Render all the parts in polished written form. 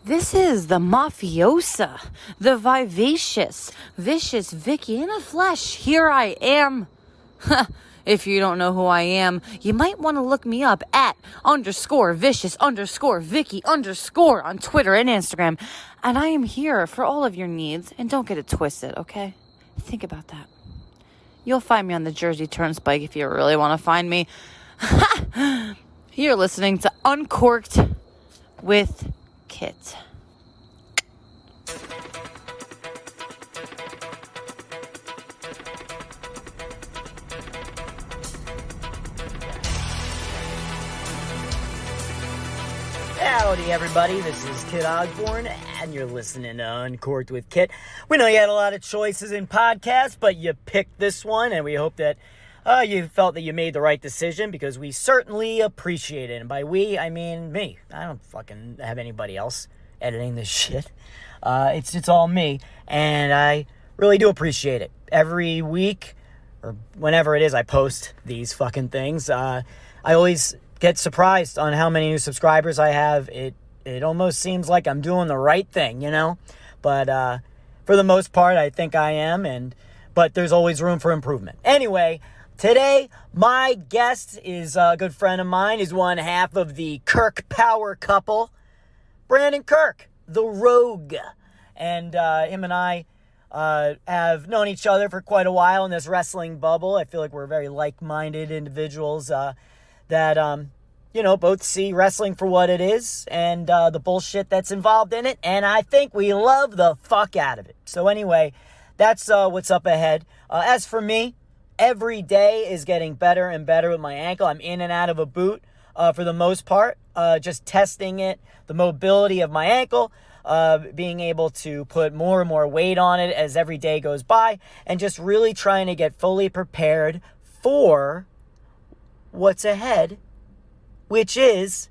This is the mafiosa, the vivacious, vicious Vicky in the flesh. Here I am. If you don't know who I am, you might want to look me up at _vicious_Vicky_ on Twitter and Instagram. And I am here for all of your needs. And don't get it twisted, okay? Think about that. You'll find me on the Jersey Turnpike if you really want to find me. You're listening to Uncorked with Kit. Howdy everybody, this is Kit Osborne, and you're listening to Uncorked with Kit. We know you had a lot of choices in podcasts, but you picked this one, and we hope that you felt that you made the right decision, because we certainly appreciate it. And by we, I mean me. I don't fucking have anybody else editing this shit. It's all me, and I really do appreciate it. Every week, or whenever it is I post these fucking things, I always get surprised on how many new subscribers I have. It almost seems like I'm doing the right thing, you know? But for the most part, I think I am, but there's always room for improvement. Anyway, today, my guest is a good friend of mine. He's one half of the Kirk power couple, Brandon Kirk, the Rogue. And him and I have known each other for quite a while in this wrestling bubble. I feel like we're very like-minded individuals that both see wrestling for what it is and the bullshit that's involved in it. And I think we love the fuck out of it. So anyway, that's what's up ahead. As for me, every day is getting better and better with my ankle. I'm in and out of a boot for the most part, just testing it, the mobility of my ankle, being able to put more and more weight on it as every day goes by, and just really trying to get fully prepared for what's ahead, which is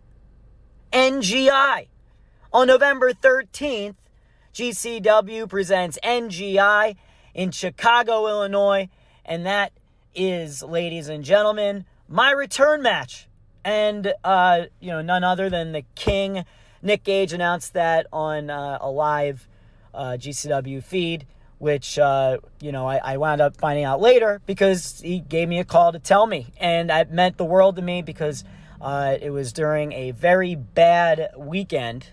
NGI. On November 13th, GCW presents NGI in Chicago, Illinois, and that is, ladies and gentlemen, my return match. And, none other than the King. Nick Gage announced that on a live GCW feed, which, I wound up finding out later because he gave me a call to tell me. And that meant the world to me because it was during a very bad weekend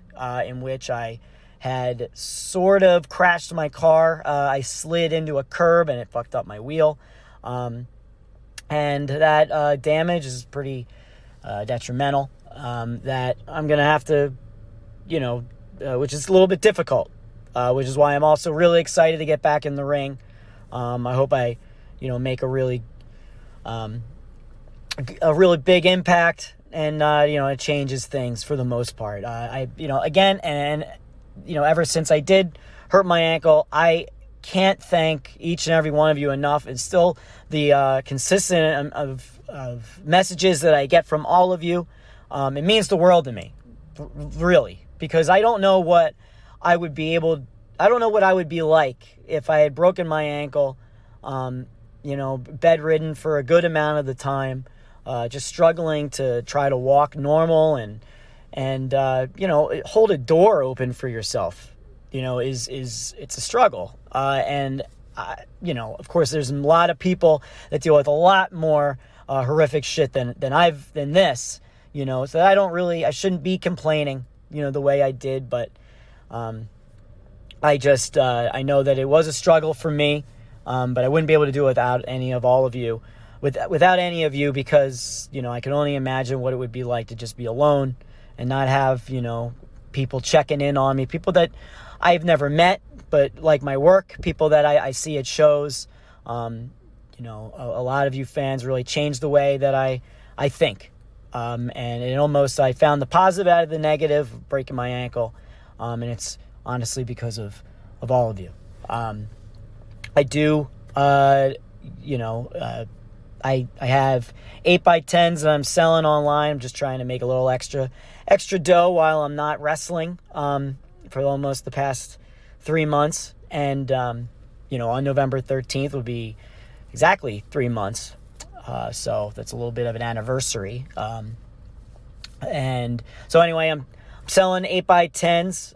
in which I had sort of crashed my car. I slid into a curb and it fucked up my wheel. And that damage is pretty detrimental. That I'm going to have to, which is a little bit difficult. Which is why I'm also really excited to get back in the ring. I hope I, make a really big impact, and it changes things for the most part. Ever since I did hurt my ankle, I can't thank each and every one of you enough. It's still the consistent of messages that I get from all of you. It means the world to me, really, because I don't know what I would be like if I had broken my ankle, bedridden for a good amount of the time, just struggling to try to walk normal and hold a door open for yourself, it's a struggle. Of course there's a lot of people that deal with a lot more horrific shit than this, so I shouldn't be complaining, the way I did, but I know that it was a struggle for me, but I wouldn't be able to do it without any of all of you, without any of you, because, I can only imagine what it would be like to just be alone and not have, people checking in on me, people that I've never met, but like my work, people that I see at shows. A lot of you fans really changed the way that I think. And I found the positive out of the negative of breaking my ankle. And it's honestly because of all of you. I do, I have 8x10s that I'm selling online. I'm just trying to make a little extra dough while I'm not wrestling, for almost the past 3 months. And, on November 13th will be exactly 3 months. So that's a little bit of an anniversary. And so anyway, I'm selling 8x10s,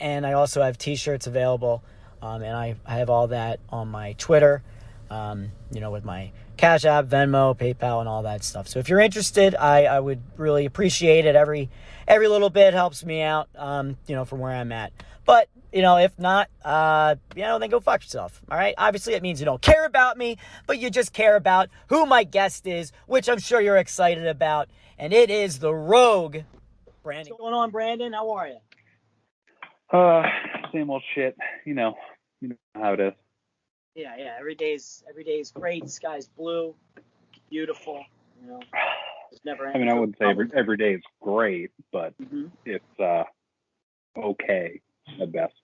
and I also have t-shirts available, and I have all that on my Twitter, with my Cash App, Venmo, PayPal, and all that stuff. So if you're interested, I would really appreciate it. Every little bit helps me out, from where I'm at. But, if not, then go fuck yourself, all right? Obviously, it means you don't care about me, but you just care about who my guest is, which I'm sure you're excited about, and it is the Rogue, Brandon. What's going on, Brandon? How are you? Same old shit. You know how it is. Yeah. Every day's great. The sky's blue, beautiful. It's never. I mean, I wouldn't say every day is great, but it's okay at best.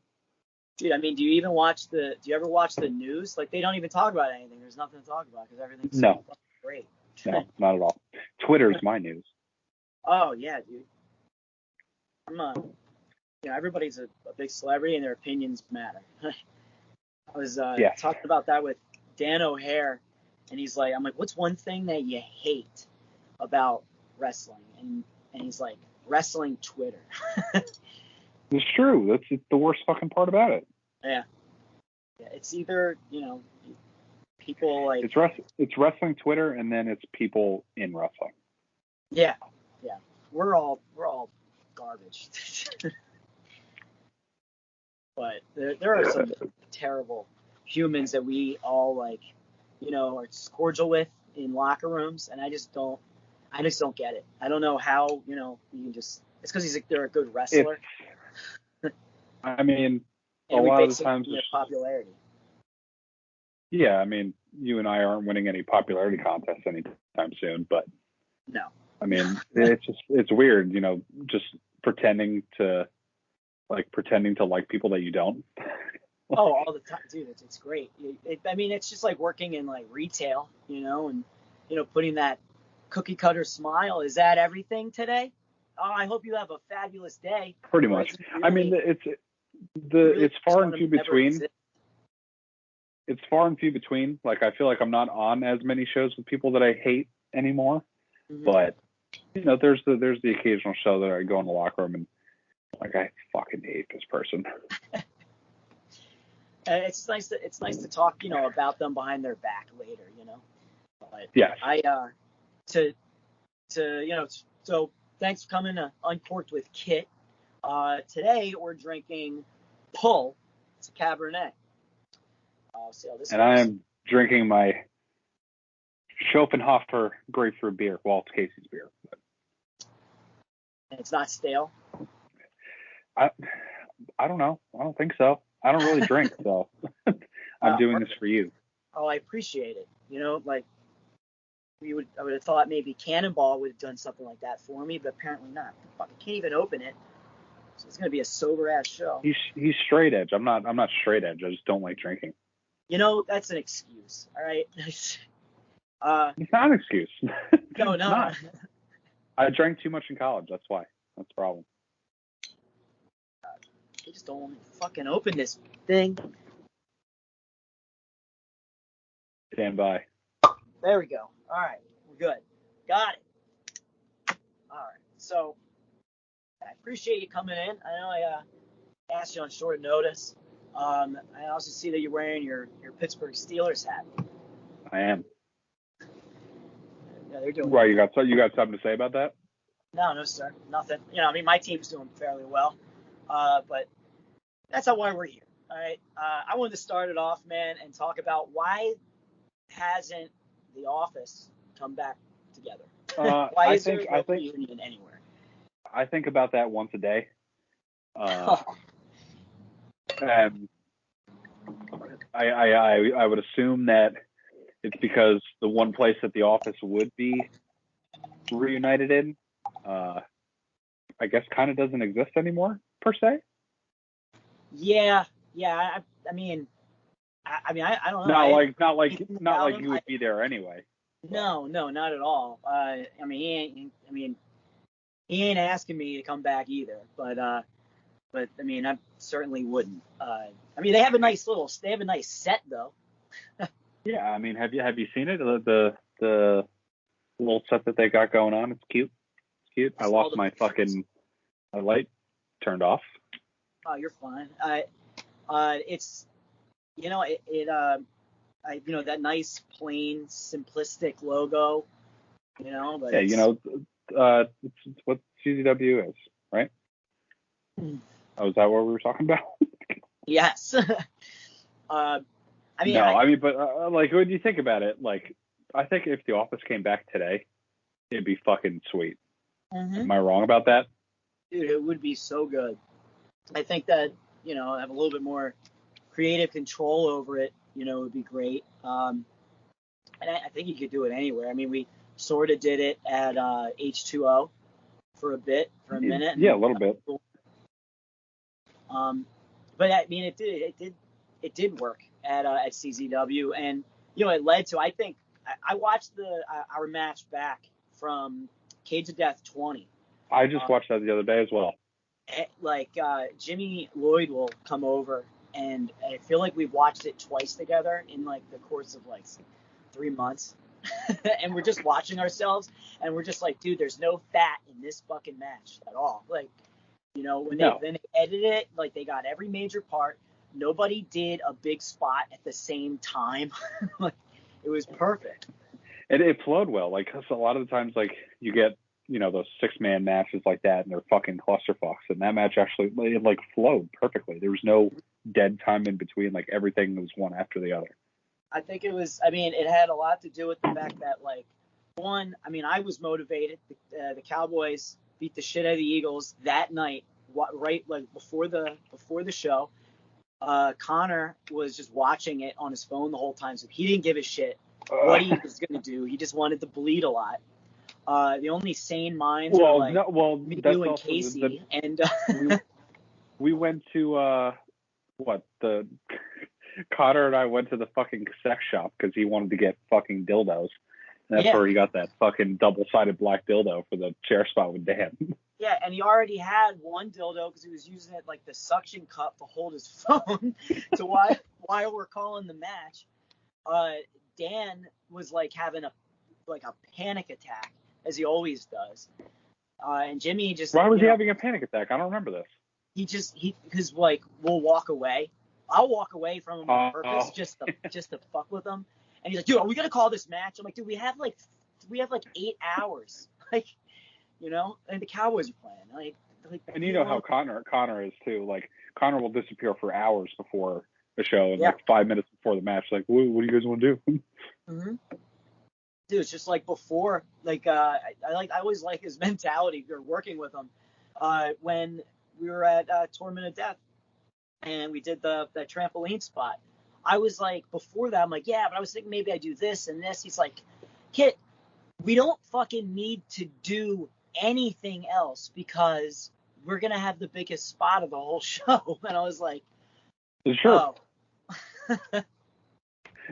Dude, I mean, do you ever watch the news? Like, they don't even talk about anything. There's nothing to talk about because everything's so great. No, not at all. Twitter's my news. Oh yeah, dude. Everybody's a big celebrity and their opinions matter. I was talking about that with Dan O'Hare, and he's like, I'm like, what's one thing that you hate about wrestling? And he's like, wrestling Twitter. It's true. That's the worst fucking part about it. Yeah, it's either, people like... It's wrestling Twitter, and then it's people in wrestling. Yeah. We're all garbage. But there are some terrible humans that we all are cordial with in locker rooms, and I just don't get it. I don't know how, you can just... It's because they're a good wrestler. I mean, a lot of the times it's popularity. Yeah, I mean, you and I aren't winning any popularity contests anytime soon, but no. I mean, it's weird, just pretending to like people that you don't. Oh, all the time, dude. It's great. It's just like working in like retail, and putting that cookie cutter smile. Is that everything today? Oh, I hope you have a fabulous day. Pretty much. Really, I mean, it's far and few between. It's far and few between. Like, I feel like I'm not on as many shows with people that I hate anymore. Mm-hmm. But there's the occasional show that I go in the locker room and like, I fucking hate this person. It's nice to talk, about them behind their back later, But yes. So thanks for coming to Uncorked with Kit. Today we're drinking Pull. It's a Cabernet. See how this and goes. I am drinking my Schopenhauer grapefruit beer. Well, it's Casey's beer. But... And it's not stale? I don't know. I don't think so. I don't really drink, so I'm doing this for you. Oh, I appreciate it. I would have thought maybe Cannonball would have done something like that for me, but apparently not. I can't even open it. So it's gonna be a sober ass show. He's straight edge. I'm not straight edge. I just don't like drinking. That's an excuse. All right. It's not an excuse. No. Not. I drank too much in college. That's why. That's the problem. I just don't want to fucking open this thing. Stand by. There we go. All right. We're good. Got it. All right. So, I appreciate you coming in. I know I asked you on short notice. I also see that you're wearing your Pittsburgh Steelers hat. I am. Yeah, they're doing. Why, you got something to say about that? No, sir. Nothing. My team's doing fairly well. But that's not why we're here. All right. I wanted to start it off, man, and talk about why hasn't The Office come back together? Why is there no reunion anywhere? I think about that once a day. And I would assume that it's because the one place that The Office would be reunited in, I guess, kind of doesn't exist anymore per se. Yeah. I don't know. Not like you would be there anyway. No, not at all. He ain't asking me to come back either. But I certainly wouldn't. They have a nice set though. Yeah, have you seen it? The little set that they got going on. It's cute. I lost my fucking light turned off. Oh, you're fine. It's, that nice, plain, simplistic logo, but Yeah, it's what CZW is, right? Oh, is that what we were talking about? Yes. But like when you think about it, like I think if The Office came back today, it'd be fucking sweet. Mm-hmm. Am I wrong about that? Dude, it would be so good. I think that, have a little bit more creative control over it, would be great. And I think you could do it anywhere. I mean, we sort of did it at H2O for a minute. Yeah, a little bit. But I mean, it did work at CZW, and it led to, I think, I watched our match back from Cage of Death 20. I just watched that the other day as well. Jimmy Lloyd will come over, and I feel like we've watched it twice together in like the course of like 3 months. And we're just watching ourselves, and we're just like, dude, there's no fat in this fucking match at all. Like, when they edited it, like they got every major part. Nobody did a big spot at the same time. Like, it was perfect. And it flowed well. Like, 'cause a lot of the times, like, you get, those 6-man matches like that, and they're fucking clusterfucks. And that match actually, it like flowed perfectly. There was no dead time in between. Like, everything was one after the other. I think it had a lot to do with the fact that, like, I was motivated. The Cowboys beat the shit out of the Eagles that night, right, like, before the show. Connor was just watching it on his phone the whole time, so he didn't give a shit what he was going to do. He just wanted to bleed a lot. The only sane minds were like you and Casey. We went to Connor and I went to the fucking sex shop because he wanted to get fucking dildos. And that's where he got that fucking double-sided black dildo for the chair spot with Dan. Yeah, and he already had one dildo because he was using it like the suction cup to hold his phone to while we're calling the match. Dan was like having a panic attack, as he always does. And Jimmy just... Why was he having a panic attack? I don't remember this. Because like, we'll walk away. I'll walk away from him on purpose just to fuck with him. And he's like, dude, are we gonna call this match? I'm like, dude, we have like 8 hours, like, and the Cowboys are playing. Like, and you know how Connor is too. Like, Connor will disappear for hours before the show, and like 5 minutes before the match, like, what do you guys want to do? Mm-hmm. Dude, it's just like before. Like, I always like his mentality. We were working with him when we were at Tournament of Death, and we did that trampoline spot. I was like, before that, I'm like, yeah, but I was thinking maybe I do this and this. He's like, Kit, we don't fucking need to do anything else because we're going to have the biggest spot of the whole show. And I was like, sure. Oh.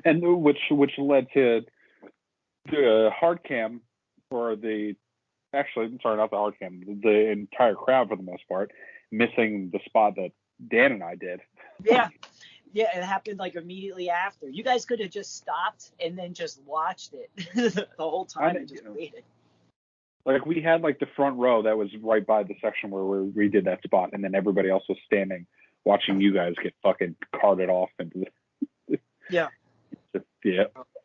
And which led to the hard cam, or not the hard cam, the entire crowd for the most part, missing the spot that Dan and I did. Yeah. Yeah, it happened like immediately after. You guys could have just stopped and then just watched it the whole time and just waited. Like, we had like the front row that was right by the section where we did that spot, and then everybody else was standing watching you guys get fucking carted off into the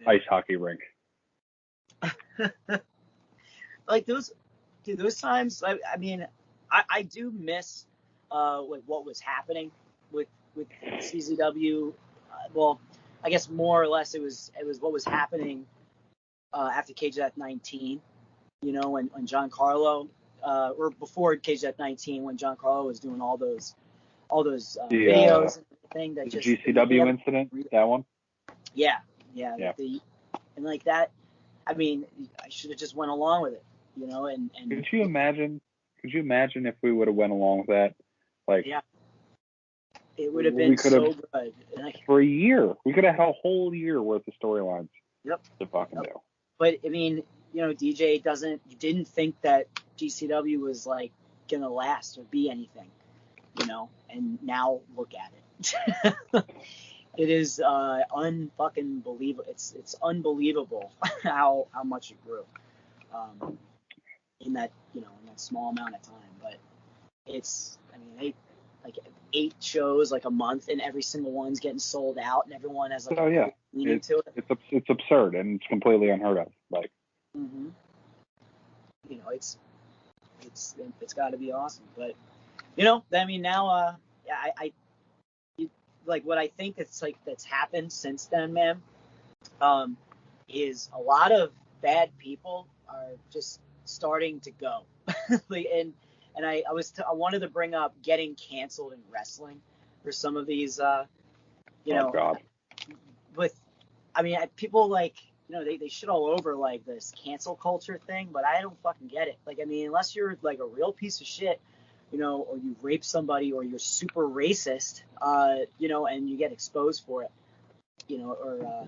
ice hockey rink. Like those times. I mean, I do miss like what was happening with CZW. Well, I guess more or less it was what was happening after Cage Death 19. When Giancarlo, or before Cage Death 19, when Giancarlo was doing all those videos and everything. That the just GCW incident, that one. Yeah. And like that. I mean, I should have just went along with it, and Could you imagine if we would have went along with that? Like, yeah. It would have been so good. For a year. We could have had a whole year worth of storylines. Yep. To fucking do. But, I mean, DJ didn't think that GCW was, like, going to last or be anything, and now look at it. It is unfucking believable. It's unbelievable how much it grew in that, in that small amount of time. But it's, I mean, they like 8 shows like a month, and every single one's getting sold out, and everyone has like meaning to it. It's absurd, and it's completely unheard of. Like, you know, it's got to be awesome. But you know, I mean, now, like what I think that's happened since then, man, is a lot of bad people are just starting to go. Like, and I wanted to bring up getting canceled in wrestling for some of these, you know, God. I mean, people like, you know, they shit all over like this cancel culture thing, but I don't fucking get it. Like, I mean, unless you're like a real piece of shit, you know, or you rape somebody, or you're super racist, you know, and you get exposed for it, you know, or,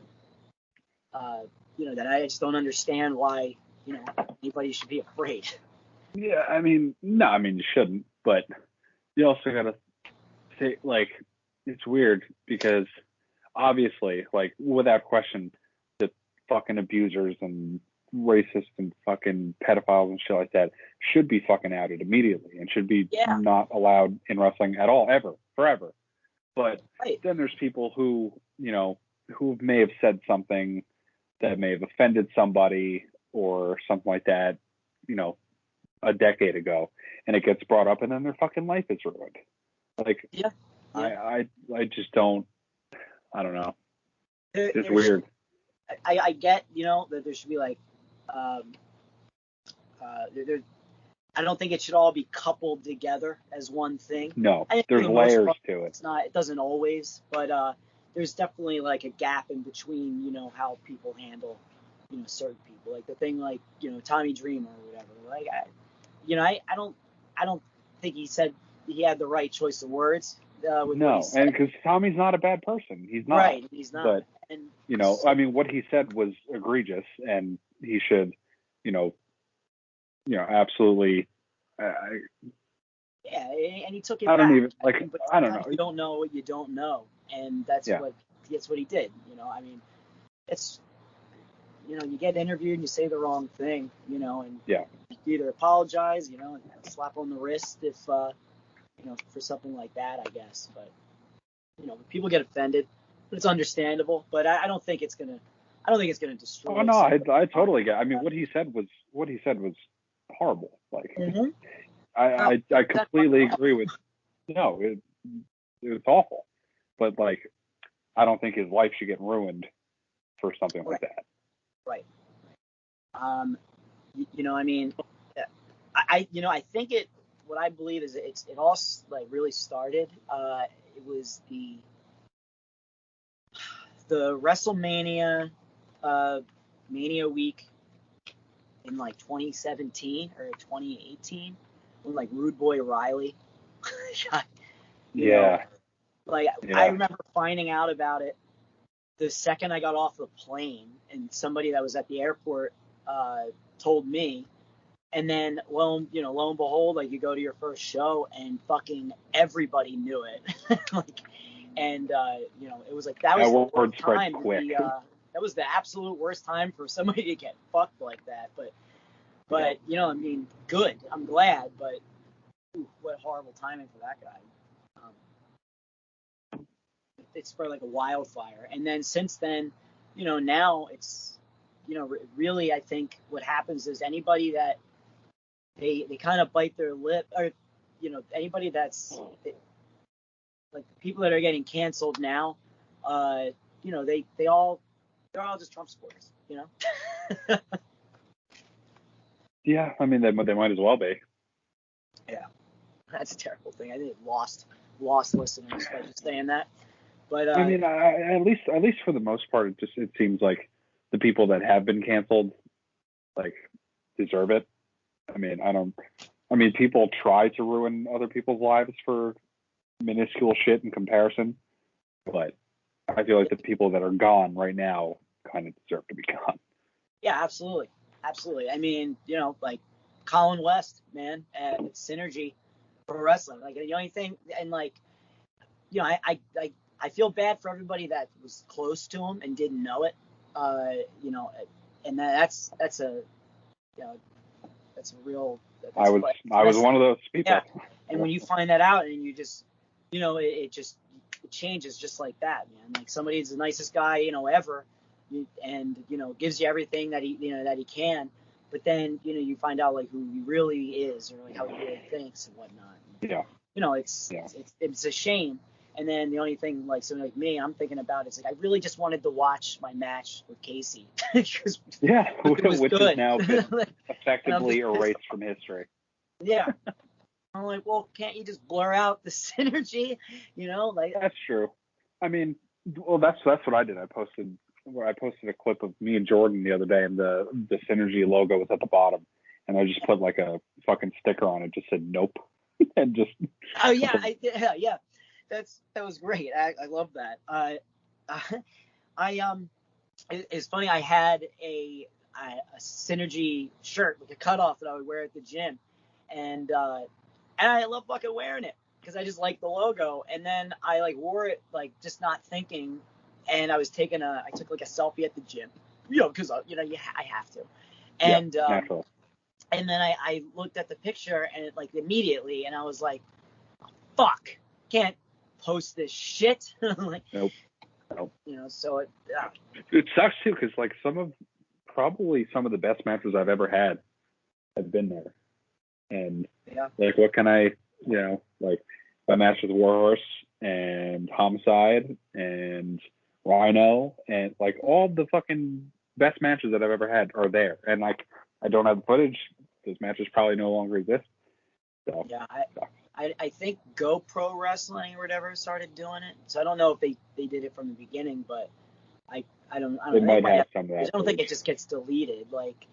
you know, that I just don't understand why, you know, anybody should be afraid. Yeah, I mean, no, I mean, you shouldn't, but you also gotta say, like, it's weird because obviously, like, without question, the fucking abusers and racists and fucking pedophiles and shit like that should be fucking outed immediately and should be not allowed in wrestling at all, ever, forever. But then there's people who, you know, who may have said something that may have offended somebody or something like that, you know, a decade ago, and it gets brought up, and then their fucking life is ruined. Like, I just don't. I don't know. It's weird. I get, you know, that there should be like, I don't think it should all be coupled together as one thing. No, there's layers to it. It's not. It doesn't always, but there's definitely like a gap in between, you know, how people handle, you know, certain people. Like the thing, like, you know, Tommy Dreamer or whatever. Like, I don't think he said he had the right choice of words. No, and because Tommy's not a bad person. He's not. Right, he's not. But, you know, I mean, what he said was egregious, and he should, you know, absolutely. Yeah, and he took it I back. don't even, like, I don't know. You don't know what you don't know, and that's what he did. You know, I mean, it's, you know, you get interviewed and you say the wrong thing, you know, and you either apologize, you know, and slap on the wrist if, you know, for something like that, I guess. But, you know, people get offended, but it's understandable. But I don't think it's gonna destroy. Oh no, I totally get. I mean, what he said was horrible. Like, I completely agree with. No, it was awful. But like, I don't think his life should get ruined for something like that. Right. You know, I mean, I think what I believe is it all like really started. It was the WrestleMania Mania week in like 2017 or 2018 when like Rude Boy Riley you know, like I remember finding out about it the second I got off the plane, and somebody that was at the airport told me. And then, lo and behold, like you go to your first show and fucking everybody knew it. Like, and you know, it was like that was the worst time. That was the absolute worst time for somebody to get fucked like that. But you know, I mean, good. I'm glad. But what horrible timing for that guy. It spread like a wildfire. And then since then, you know, now it's, you know, really, I think what happens is anybody that they kind of bite their lip, or, you know, anybody that's like the people that are getting canceled now, you know, they're all just Trump supporters, you know? Yeah, I mean, they might as well be. Yeah, that's a terrible thing. I think lost listeners by just saying that. But I mean, at least for the most part, it seems like the people that have been canceled, like, deserve it. I mean, people try to ruin other people's lives for minuscule shit in comparison, but I feel like the people that are gone right now kind of deserve to be gone. Yeah, absolutely. I mean, you know, like Colin West, man, at Synergy Pro Wrestling. Like, the only thing, and like, you know, I feel bad for everybody that was close to him and didn't know it. You know, and that's a, you know, that's a real. I was one of those people. Yeah, And when you find that out and you just, it changes just like that, man. Like somebody's the nicest guy, ever, and, gives you everything that he can. But then, you find out like who he really is, or like how he really thinks and whatnot. Yeah. It's a shame. And then the only thing, like somebody like me, I'm thinking about is like I really just wanted to watch my match with Casey. Which has now been effectively erased from history. Yeah. I'm like, well, can't you just blur out the synergy? Like that's true. I mean, well, that's what I did. I posted a clip of me and Jordan the other day, and the synergy logo was at the bottom, and I just put like a fucking sticker on it, just said nope, and just. Oh yeah, yeah. That was great. I love that. It's funny. I had a synergy shirt, like a cutoff that I would wear at the gym, and I love fucking wearing it because I just like the logo. And then I like wore it like just not thinking, and I took like a selfie at the gym, because I have to, and natural. And then I looked at the picture and it like immediately, and I was like, fuck, can't post this shit. Like, nope. So it sucks too, because like probably some of the best matches I've ever had have been there, and like what can I, like my match with Warhorse and Homicide and Rhino, and like all the fucking best matches that I've ever had are there, and like I don't have the footage. Those matches probably no longer exist. So, yeah, I think GoPro Wrestling or whatever started doing it. So I don't know if they did it from the beginning, but I don't know. They might have some of that. I don't think it just gets deleted. Like,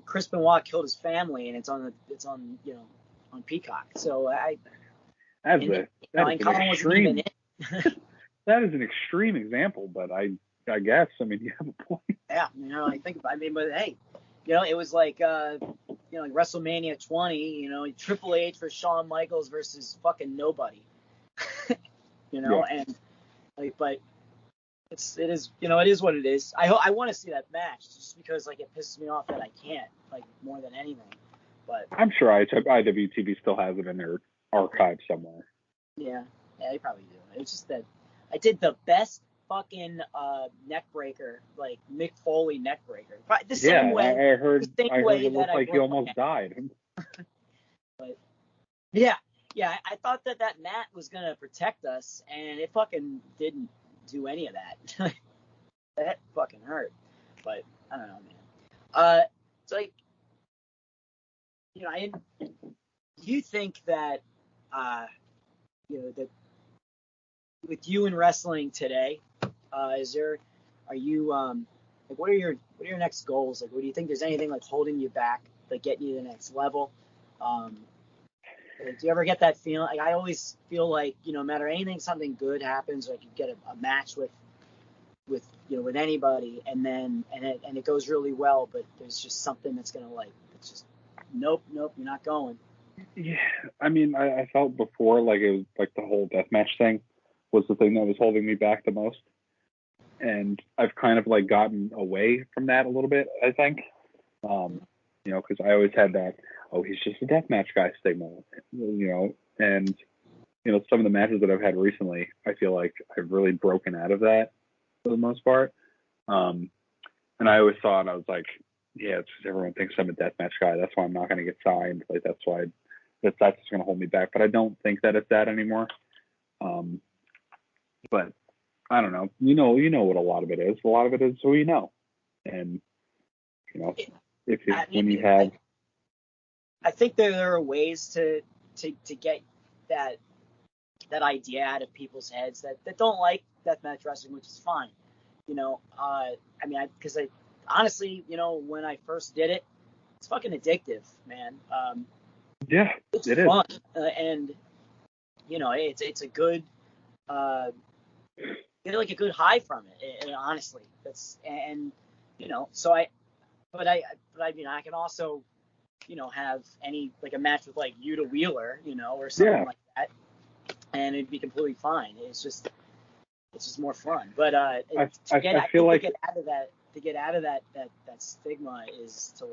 Chris Benoit killed his family, and it's on on Peacock. So that is an extreme example, but I guess you have a point. Yeah, but hey, it was like like WrestleMania 20, Triple H for Shawn Michaels versus fucking nobody. And like, but it is what it is. I want to see that match just because like it pisses me off that I can't, like, more than anything. But I'm sure IWTV still has it in their archive somewhere. Yeah, they probably do. It's just that I did the best fucking neck breaker, like Mick Foley neck breaker. The same way. I heard it looked like he almost died. But yeah, I thought that mat was gonna protect us, and it fucking didn't do any of that. That fucking hurt. But I don't know, man. It's like, do you think that that with you in wrestling today, what are your next goals? Like, what do you think? There's anything like holding you back, like getting you to the next level? Do you ever get that feeling? Like, I always feel like, no matter anything, something good happens, or like you get a match with anybody, and it goes really well, but there's just something that's gonna it's just nope, you're not going. Yeah, I felt before like it was like the whole deathmatch thing was the thing that was holding me back the most, and I've kind of like gotten away from that a little bit, I think, because I always had that, oh, he's just a deathmatch guy stigma, and some of the matches that I've had recently, I feel like I've really broken out of that for the most part, and I always thought, I was like, yeah, it's because everyone thinks I'm a deathmatch guy, that's why I'm not going to get signed, like that's why that's just going to hold me back, but I don't think that it's that anymore. But I don't know. You know what a lot of it is. A lot of it is who you know, and when you have. I think there are ways to get that idea out of people's heads that don't like deathmatch wrestling, which is fine. Because honestly, when I first did it, it's fucking addictive, man. Yeah, it's it fun, is. and it's a good. Get like a good high from it, and honestly, so I can also, have a match with like Yuta Wheeler, or something like that, and it'd be completely fine. It's just more fun. But to get out of that stigma is to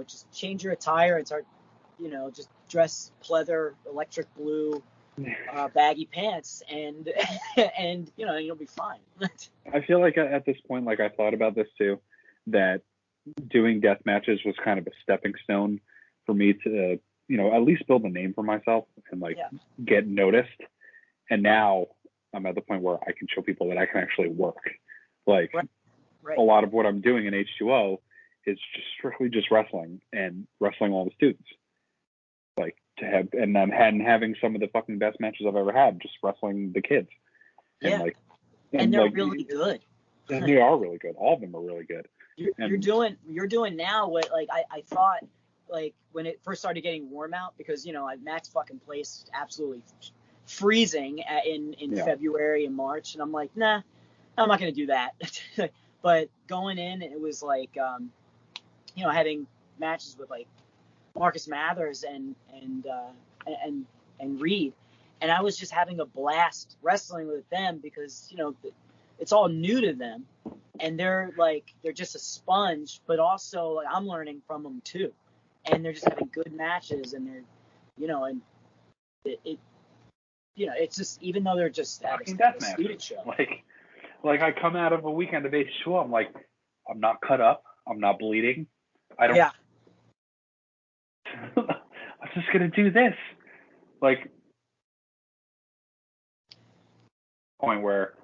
just change your attire and start, just dress pleather, electric blue, baggy pants, and you'll be fine. I feel like at this point, like I thought about this too, that doing death matches was kind of a stepping stone for me to, at least build a name for myself and get noticed. And now I'm at the point where I can show people that I can actually work. Like right. A lot of what I'm doing in H2O is just strictly just wrestling and wrestling all the students. Like to have, and then having some of the fucking best matches I've ever had, just wrestling the kids. Yeah. And they're really good. And they are really good. All of them are really good. You're doing now what I thought when it first started getting warm out, because Max fucking place absolutely freezing in February and March, and I'm like, nah, I'm not gonna do that. But going in, it was having matches with Marcus Mathers and Reed, and I was just having a blast wrestling with them because it's all new to them, and they're just a sponge, but also I'm learning from them too, and they're just having good matches, and they're and it's just, even though they're just at a student show. Like I come out of a weekend of H2O, I'm like, I'm not cut up, I'm not bleeding, I don't. Yeah. I'm just gonna do this, point where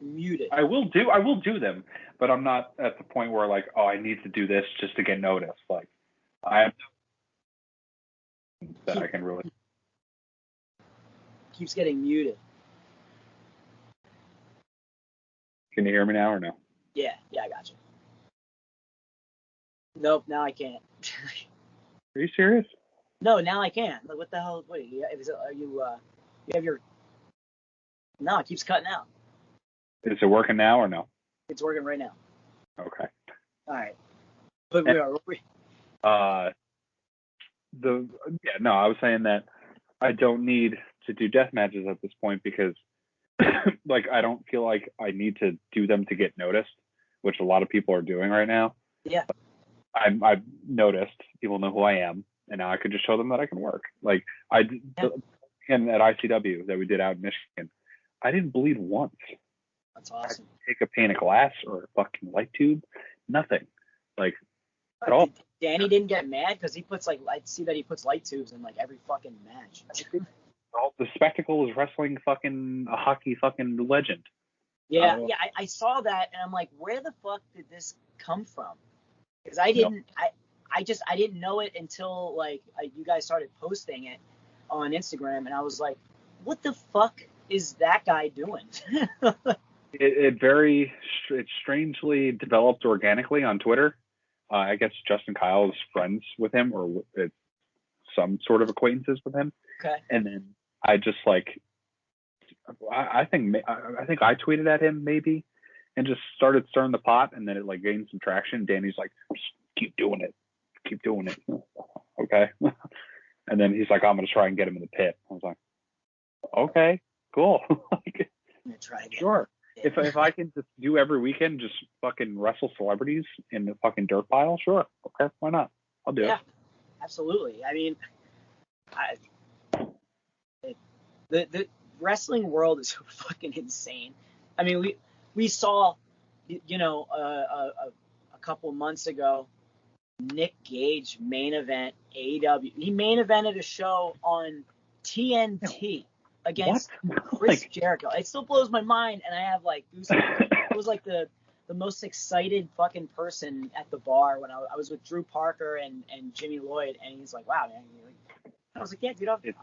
muted. I will do them, but I'm not at the point where I need to do this just to get noticed. I am that I can really. Keeps getting muted. Can you hear me now or no? Yeah, I got you. Nope, now I can't. Are you serious? No, now I can't. What the hell? Wait, you have your? No, it keeps cutting out. Is it working now or no? It's working right now. Okay. All right. But we are. I was saying that I don't need to do death matches at this point because I don't feel like I need to do them to get noticed, which a lot of people are doing right now. Yeah. I've noticed people know who I am, and now I could just show them that I can work. And at ICW that we did out in Michigan, I didn't bleed once. That's awesome. I didn't take a pane of glass or a fucking light tube, nothing. At all. Danny didn't get mad because he puts I see that he puts light tubes in every fucking match. The spectacle is wrestling fucking a hockey fucking legend. Yeah, I saw that and I'm like, where the fuck did this come from? Because I didn't, I didn't know it until you guys started posting it on Instagram, and I was like, what the fuck is that guy doing? It strangely developed organically on Twitter. I guess Justin Kyle is friends with him, or some sort of acquaintances with him. Okay. And then I just I think I tweeted at him maybe, and just started stirring the pot, and then it gained some traction. Danny's like, just keep doing it. Okay. And then he's like, I'm gonna try and get him in the pit. I was like, okay, cool. I'm gonna try again. Sure. Yeah. If I can just do every weekend, just fucking wrestle celebrities in the fucking dirt pile, sure. Okay, why not? I'll do it. Yeah, absolutely. I mean, the wrestling world is fucking insane. I mean, we saw, a couple months ago, Nick Gage main event AEW. He main evented a show on TNT against Chris Jericho. It still blows my mind, and I have goosebumps. It was the most excited fucking person at the bar when I was with Drew Parker and Jimmy Lloyd, and he's like, wow, man. I was like, yeah, dude,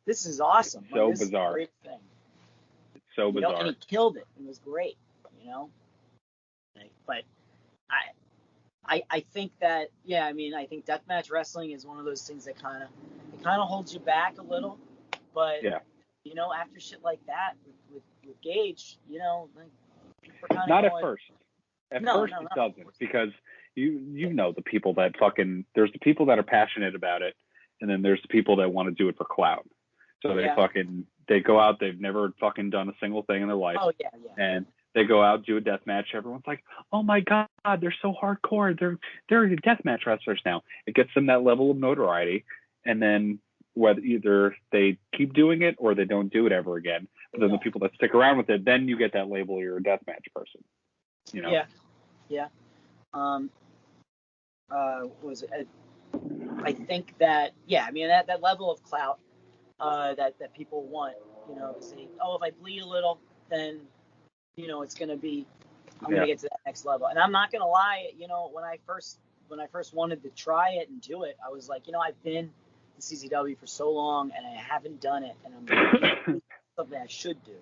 this is awesome. So this bizarre. Is a great thing. It's so bizarre. And he killed it. It was great, But I think that, I think deathmatch wrestling is one of those things that kind of holds you back a little. But, after shit like that with Gage, not at first. At first it doesn't, because you know the people that there's the people that are passionate about it, and then there's the people that want to do it for clout. So they go out, they've never fucking done a single thing in their life. Oh, yeah. And they go out, do a death match. Everyone's like, "Oh my god, they're so hardcore. They're death match wrestlers now." It gets them that level of notoriety, and then whether either they keep doing it or they don't do it ever again. But then the people that stick around with it, then you get that label, you're a death match person. You know? Yeah. Was it? I think that I mean that level of clout that people want, you know, to say, oh, if I bleed a little, then you know it's gonna be, I'm gonna get to that next level. And I'm not gonna lie, you know, when I first wanted to try it and do it, I was like, you know, I've been in CZW for so long and I haven't done it, and I'm like, something I should do,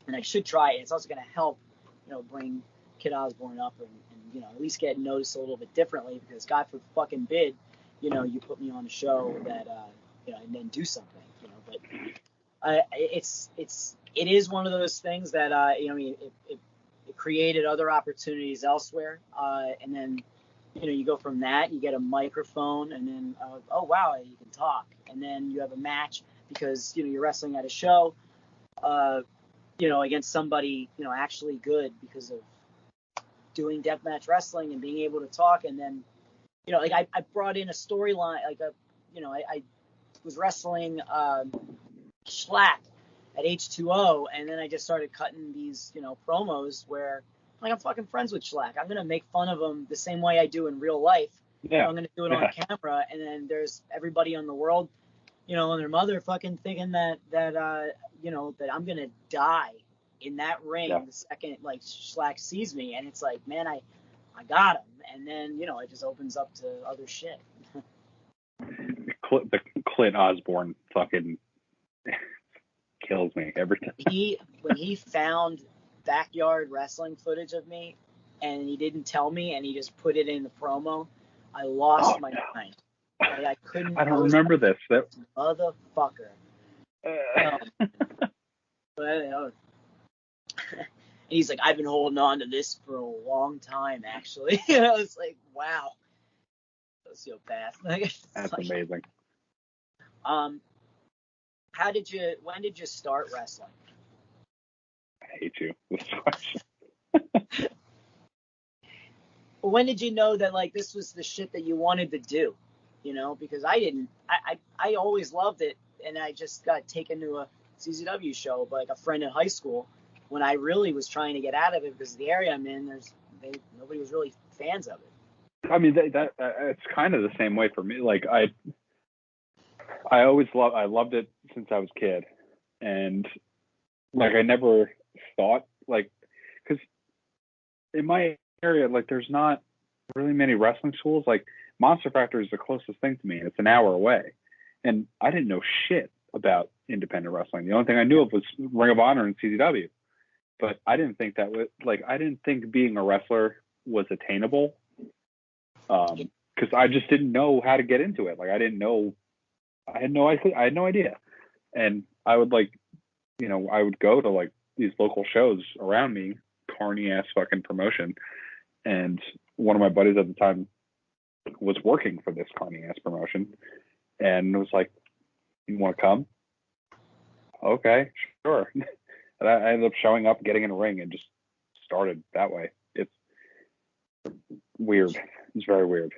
and I should try it. It's also gonna help, you know, bring Kid Osborne up and you know, at least get noticed a little bit differently, because God forbid, you know, you put me on a show that, you know, and then do something, you know, but it is one of those things that, you know, I mean, it created other opportunities elsewhere. And then, you know, you go from that, you get a microphone, and then, oh, wow, you can talk. And then you have a match because, you know, you're wrestling at a show, you know, against somebody, you know, actually good because of doing deathmatch wrestling and being able to talk. And then, you know, like I brought in a storyline, like you know, I was wrestling Schlack at H2O, and then I just started cutting these, you know, promos where like I'm fucking friends with Schlack. I'm gonna make fun of him the same way I do in real life. Yeah. You know, I'm gonna do it on camera, and then there's everybody in the world, you know, and their mother fucking thinking that you know, that I'm gonna die in that ring the second like Schlack sees me, and it's like, man, I got him, and then, you know, it just opens up to other shit. The Clint Osborne fucking kills me every time. When he found backyard wrestling footage of me, and he didn't tell me, and he just put it in the promo, I lost my mind. I couldn't. I don't remember this. That motherfucker. But he's like, I've been holding on to this for a long time, actually. I was like, wow, sociopath. That's like, amazing. When did you start wrestling? I hate you. This question. Well, when did you know that like this was the shit that you wanted to do? You know, because I didn't. I always loved it, and I just got taken to a CZW show by like a friend in high school when I really was trying to get out of it, because the area I'm in, nobody was really fans of it. I mean, that it's kind of the same way for me. Like I loved it since I was a kid, and like I never thought, like, because in my area, like, there's not really many wrestling schools. Like Monster Factory is the closest thing to me, and it's an hour away, and I didn't know shit about independent wrestling. The only thing I knew of was Ring of Honor and CZW, but I didn't think that was I didn't think being a wrestler was attainable, because I just didn't know how to get into it. Like I had no idea, and I would I would go to like these local shows around me, carny ass fucking promotion, and one of my buddies at the time was working for this carny ass promotion, and it was like, you want to come? Okay, sure. And I ended up showing up, getting in a ring, and just started that way. It's weird. It's very weird.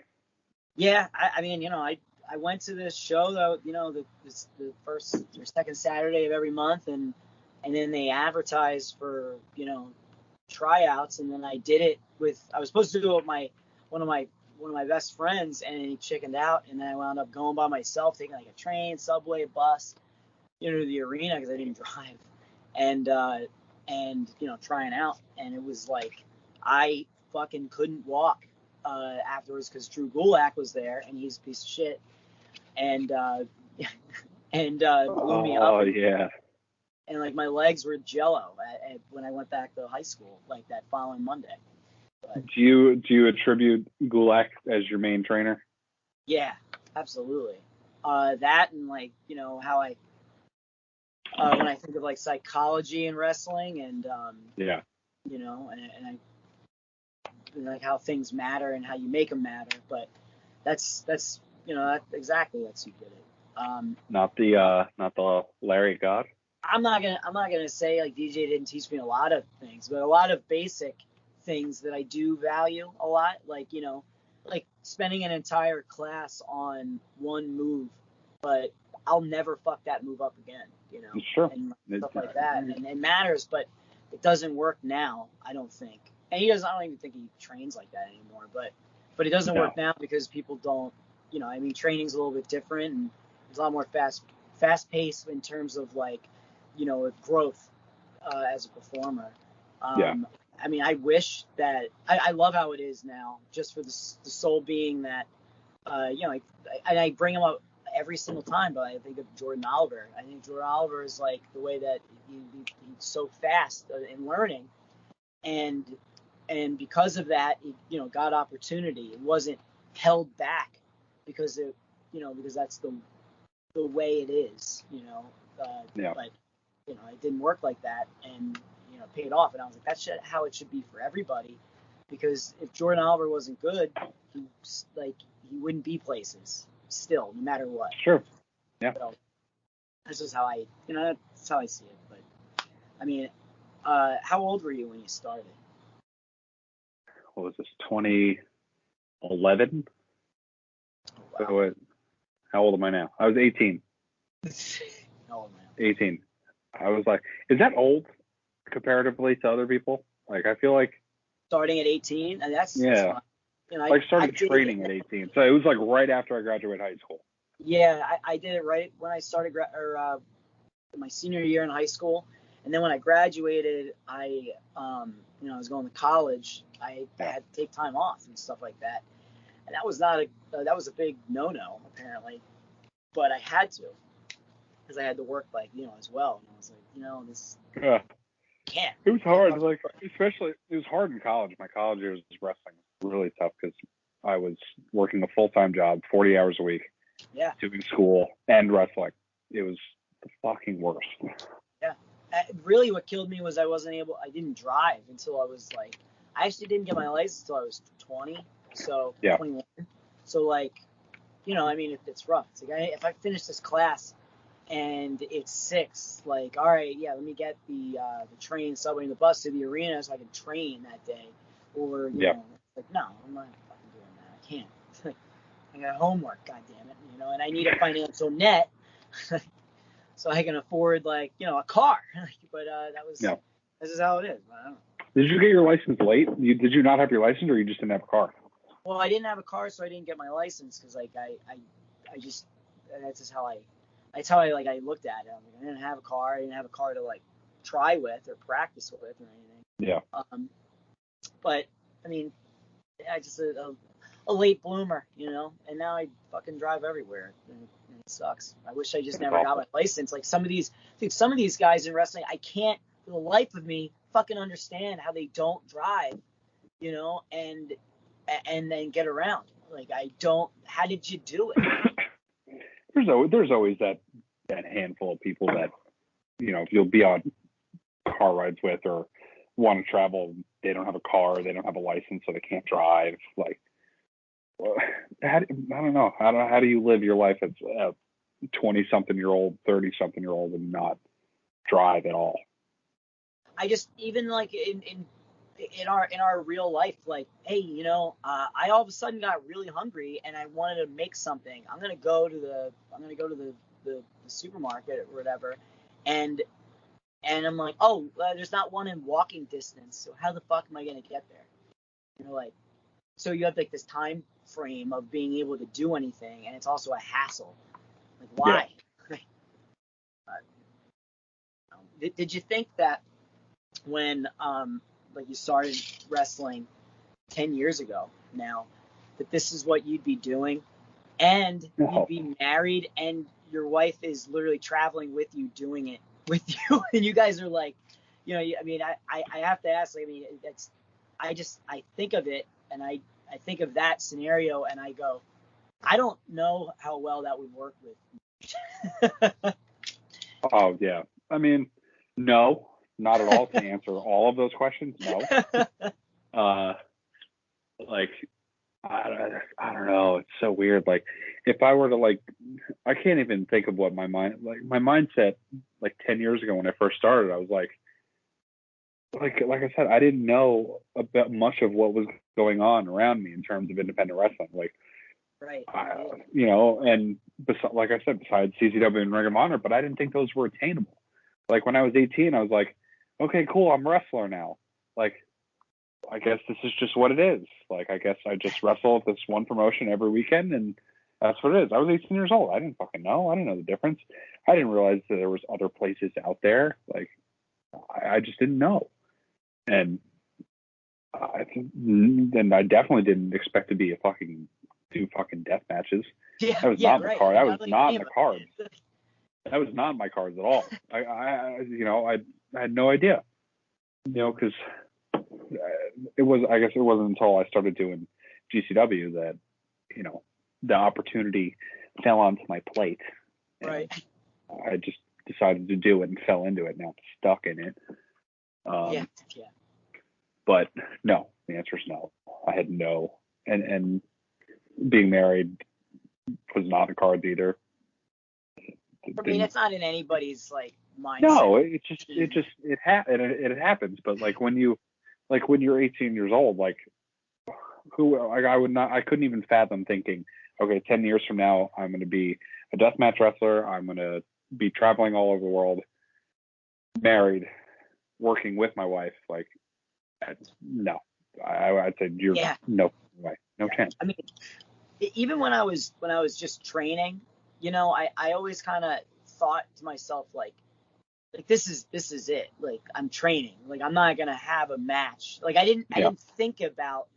Yeah, I mean, you know, I went to this show though, you know, the first or second Saturday of every month, and then they advertised for, you know, tryouts, and then I did it I was supposed to do it with one of my best friends, and he chickened out, and then I wound up going by myself, taking like a train, subway, bus, you know, to the arena because I didn't drive, and you know, trying out, and it was like I fucking couldn't walk afterwards because Drew Gulak was there, and he's a piece of shit, and blew me up. Oh yeah. And like my legs were jello when I went back to high school, like that following Monday. But, do you attribute Gulak as your main trainer? Yeah, absolutely. That, and like, you know, how I when I think of like psychology in wrestling, and you know, and like how things matter and how you make them matter. But that's you know, that's who did it. Not the Larry God. I'm not gonna say like DJ didn't teach me a lot of things, but a lot of basic things that I do value a lot, like like spending an entire class on one move, but I'll never fuck that move up again, Sure. and stuff like that, and it matters, but it doesn't work now, I don't think. And I don't even think he trains like that anymore, but it doesn't work now because people don't, training's a little bit different, and there's a lot more fast paced in terms of like, growth as a performer. I mean, I wish that I love how it is now, just for the sole being that, I bring him up every single time, but I think of Jordan Oliver. I think Jordan Oliver is like the way that he's so fast in learning, and because of that, he got opportunity. It wasn't held back because because that's the way it is, but it didn't work like that, and paid off. And I was like, that's how it should be for everybody, because if Jordan Oliver wasn't good, he wouldn't be places still, no matter what. Sure. Yeah. So that's just how that's how I see it. But I mean, how old were you when you started? What was this? 2011. Oh, wow. So how old am I now? I was 18. Oh man. 18. I was like, is that old comparatively to other people? Like, I feel like Starting at 18, and that's yeah. I started training at 18, so it was like right after I graduated high school. Yeah, I did it right when I started my senior year in high school, and then when I graduated, I was going to college. I had to take time off and stuff like that, and that was that was a big no-no apparently, but I had to, because I had to work as well, and I was like, this can't. It was hard, like especially it was hard in college. My college years wrestling was really tough because I was working a full-time job, 40 hours a week. Yeah. Doing school and wrestling. It was the fucking worst. Yeah. Really, what killed me was I didn't drive until I was like, I actually didn't get my license until I was 20. So, 21. So, it's rough. It's like, if I finish this class and it's 6, like, all right, yeah, let me get the train, subway, and the bus to the arena so I can train that day. Or, like, no, I'm not fucking doing that. I can't. I got homework, goddammit, and I need a financial net so I can afford a car. But this is how it is. I don't know. Did you get your license late? Did you not have your license, or you just didn't have a car? Well, I didn't have a car, so I didn't get my license because I just that's just how I looked at it. I didn't have a car. I didn't have a car to try with or practice with or anything. Yeah. But I mean, I just a late bloomer, and now I fucking drive everywhere, and it sucks. I wish I just never got my license. Like some of these guys in wrestling, I can't for the life of me fucking understand how they don't drive, and then get around. Like I don't. How did you do it? There's always that handful of people that you'll be on car rides with or want to travel. They don't have a car. They don't have a license, so they can't drive. Like. Well, I don't know. How do you live your life as a 20-something-year-old, 30-something-year-old and not drive at all? I just even in our real life, hey, I all of a sudden got really hungry and I wanted to make something. I'm gonna go to the supermarket or whatever, and I'm like, oh, there's not one in walking distance. So how the fuck am I gonna get there? So you have this time frame of being able to do anything, and it's also a hassle. Like, why? Yeah. Did you think that when you started wrestling 10 years ago now, that this is what you'd be doing, and you'd be married, and your wife is literally traveling with you, doing it with you, and you guys are I have to ask. I think of it, and I think of that scenario, and I go, I don't know how well that would work with. Oh yeah, I mean, no, not at all. To answer all of those questions, no. I don't know. It's so weird. Like, if I were to I can't even think of what my mindset like 10 years ago when I first started, I was like I said, I didn't know about much of what was going on around me in terms of independent wrestling. Like, Right. And like I said, besides CZW and Ring of Honor, but I didn't think those were attainable. Like when I was 18, I was like, okay, cool, I'm a wrestler now. Like, I guess this is just what it is. Like, I guess I just wrestle at this one promotion every weekend, and that's what it is. I was 18 years old. I didn't fucking know. I didn't know the difference. I didn't realize that there was other places out there. Like, I just didn't know. And I definitely didn't expect to be do fucking death matches. Yeah, that was not in the card. That was not in the cards. It. That was not in my cards at all. I had no idea. Because I guess it wasn't until I started doing GCW that, the opportunity fell onto my plate. Right. I just decided to do it and fell into it. Now I'm stuck in it. Yeah. But no, the answer is no. I had no, and being married was not in the cards either. I mean, it's not in anybody's like mindset. No, it happens. But like when you're 18 years old, like I couldn't even fathom thinking, okay, 10 years from now, I'm going to be a deathmatch wrestler. I'm going to be traveling all over the world, married, working with my wife. Like, no, I'd say no way, no chance. I mean, even when I was just training, I always kind of thought to myself like this is it. Like, I'm training. Like, I'm not gonna have a match. Like, I didn't think about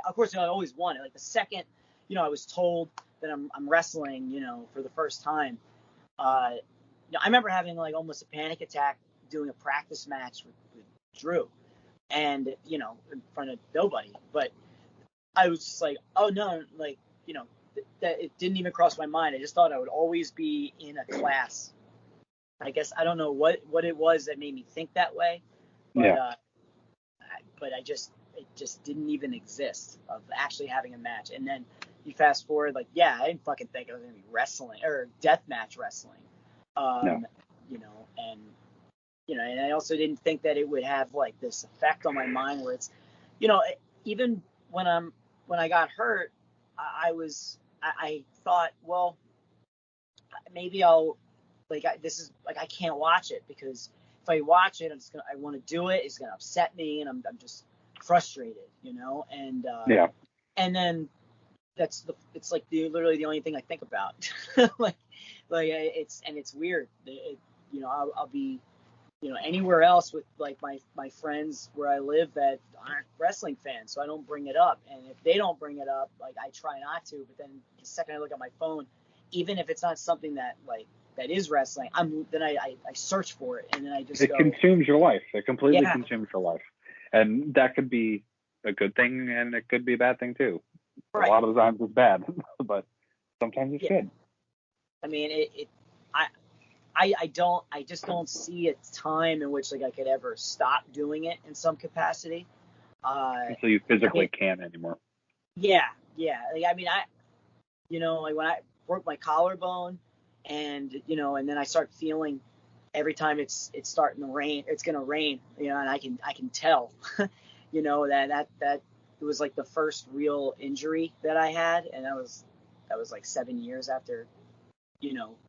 of course I always wanted. Like, the second I was told that I'm wrestling, for the first time. I remember having like almost a panic attack doing a practice match with Drew, and in front of nobody. But I was just like, oh no, like that it didn't even cross my mind. I just thought I would always be in a class. I guess I don't know what it was that made me think that way, but but it just didn't even exist of actually having a match. And then you fast forward, like, I didn't fucking think I was gonna be wrestling or deathmatch wrestling, and and I also didn't think that it would have like this effect on my mind where it's, even when I got hurt, I thought, well, maybe I'll I can't watch it because if I watch it, I want to do it. It's gonna upset me, and I'm just frustrated, and and then it's like literally the only thing I think about. It's weird. I'll be anywhere else with like my friends where I live that aren't wrestling fans, so I don't bring it up. And if they don't bring it up, like, I try not to. But then the second I look at my phone, even if it's not something that is wrestling, I search for it, and then I just consumes your life. It completely consumes your life, and that could be a good thing, and it could be a bad thing too. Right. A lot of the times it's bad, but sometimes it's good. I mean, I just don't see a time in which like I could ever stop doing it in some capacity. So you physically can't anymore. Yeah. Like, I mean, like when I broke my collarbone, and and then I start feeling every time it's starting to rain, it's gonna rain, and I can tell, that it was like the first real injury that I had, and that was like 7 years after,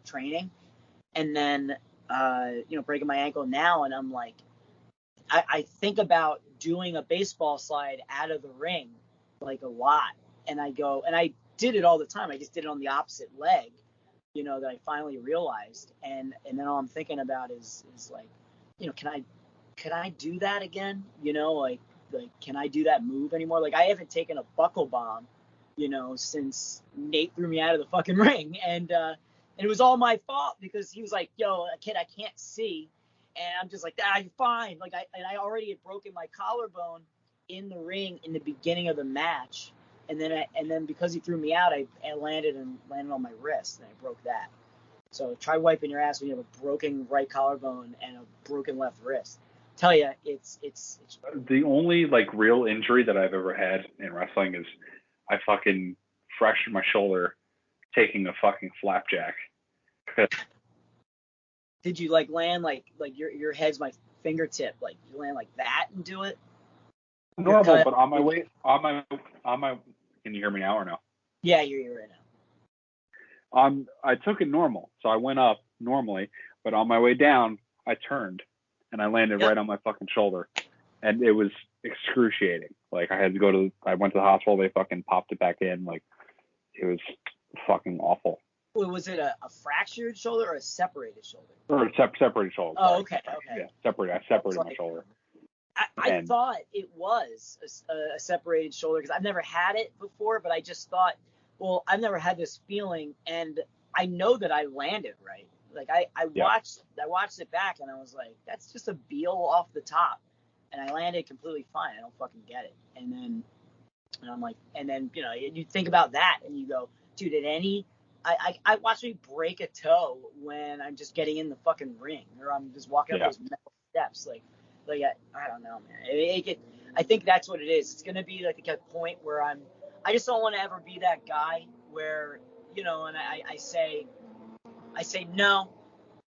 training. And then, breaking my ankle now, and I'm like, I think about doing a baseball slide out of the ring, like, a lot. And I go, and I did it all the time. I just did it on the opposite leg, that I finally realized. And then all I'm thinking about is like, can I do that again? Like, can I do that move anymore? Like, I haven't taken a buckle bomb, since Nate threw me out of the fucking ring. And it was all my fault because he was like, yo, kid, I can't see. And I'm just like, you're fine. Like, I already had broken my collarbone in the ring in the beginning of the match. And then because he threw me out, I landed on my wrist, and I broke that. So try wiping your ass when you have a broken right collarbone and a broken left wrist. Tell you, it's the only like real injury that I've ever had in wrestling is I fucking fractured my shoulder taking a fucking flapjack. Did you like land like your head's my fingertip, like you land like that and do it? Normal, but on my way, can you hear me now or no? Yeah, I hear you right now. I took it normal, so I went up normally, but on my way down, I turned, and I landed right on my fucking shoulder, and it was excruciating. Like I had to I went to the hospital, they fucking popped it back in, like it was fucking awful. Well, was it a fractured shoulder or a separated shoulder? Or a separated shoulder. Oh, okay. Yeah, I separated my shoulder. I thought it was a separated shoulder because I've never had it before, but I just thought, well, I've never had this feeling, and I know that I landed right. Like I watched it back, and I was like, that's just a beel off the top, and I landed completely fine. I don't fucking get it. And I'm like, you think about that, and you go, dude, I watched me break a toe when I'm just getting in the fucking ring, or I'm just walking up those metal steps, like I don't know, man. I think that's what it is. It's gonna be like a point where I just don't want to ever be that guy where, and I say no,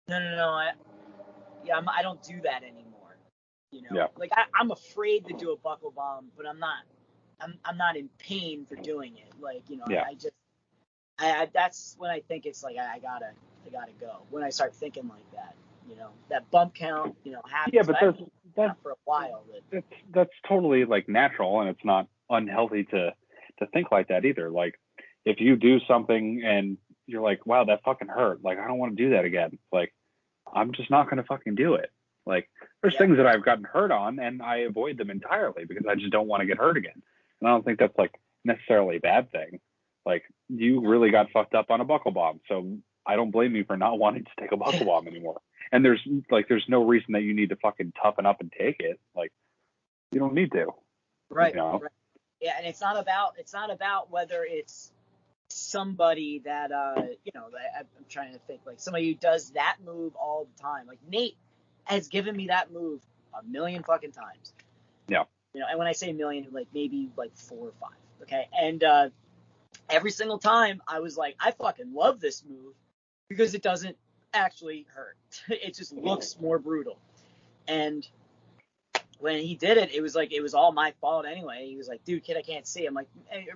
I don't do that anymore. Like I'm afraid to do a buckle bomb, but I'm not in pain for doing it. Like, that's when I think it's like I gotta go. When I start thinking like that, that bump count, happens. Yeah, but that's for a while. That's totally like natural, and it's not unhealthy to think like that either. Like if you do something and you're like, wow, that fucking hurt. Like I don't want to do that again. Like I'm just not gonna fucking do it. Like there's things that I've gotten hurt on, and I avoid them entirely because I just don't want to get hurt again. And I don't think that's like necessarily a bad thing. Like you really got fucked up on a buckle bomb, so I don't blame you for not wanting to take a buckle bomb anymore. And there's no reason that you need to fucking toughen up and take it. Like you don't need to. Right. Right. Yeah, and it's not about whether it's somebody that I'm trying to think, like somebody who does that move all the time. Like Nate has given me that move a million fucking times. Yeah. And when I say a million, like maybe like 4 or 5. Okay. And every single time I was like, I fucking love this move because it doesn't actually hurt. It just looks more brutal. And when he did it, it was like it was all my fault anyway. He was like, dude, kid, I can't see. I'm like,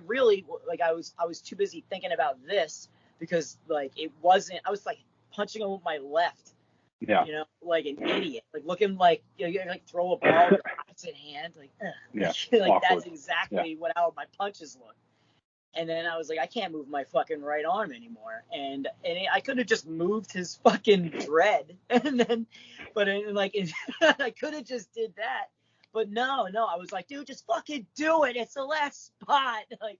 really? Like I was too busy thinking about this because like it wasn't. I was like punching him with my left. Yeah. Like an idiot, like looking like you like throw a ball with your opposite hand, like like that's exactly how my punches look. And then I was like, I can't move my fucking right arm anymore, and I could have just moved his fucking dread, and then, but I could have just did that, but no, I was like, dude, just fucking do it. It's the last spot, like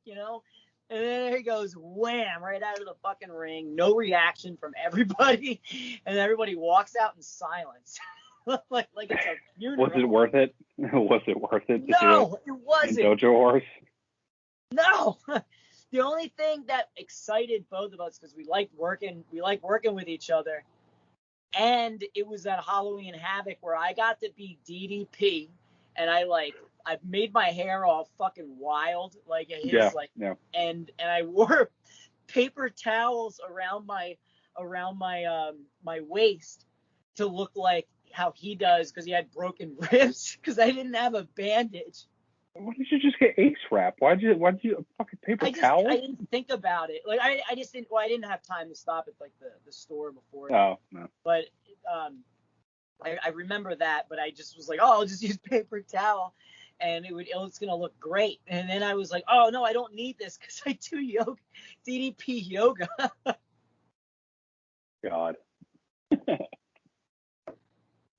And then there he goes, wham, right out of the fucking ring. No reaction from everybody. And everybody walks out in silence. like it's a funeral. Was it worth it? Was it worth it? No, it wasn't. In Dojo Horse? No. The only thing that excited both of us, because we liked working with each other. And it was at Halloween Havoc where I got to be DDP. And I made my hair all fucking wild, like his, and I wore paper towels around my my waist to look like how he does because he had broken ribs because I didn't have a bandage. Why did you just get ace wrap? Why'd you fucking paper towel? I didn't think about it. Like I just didn't. Well, I didn't have time to stop at like the store before. Oh no. But I remember that, but I just was like, oh, I'll just use paper towel, and it's gonna look great. And then I was like, oh no, I don't need this because I do yoga, DDP yoga. God.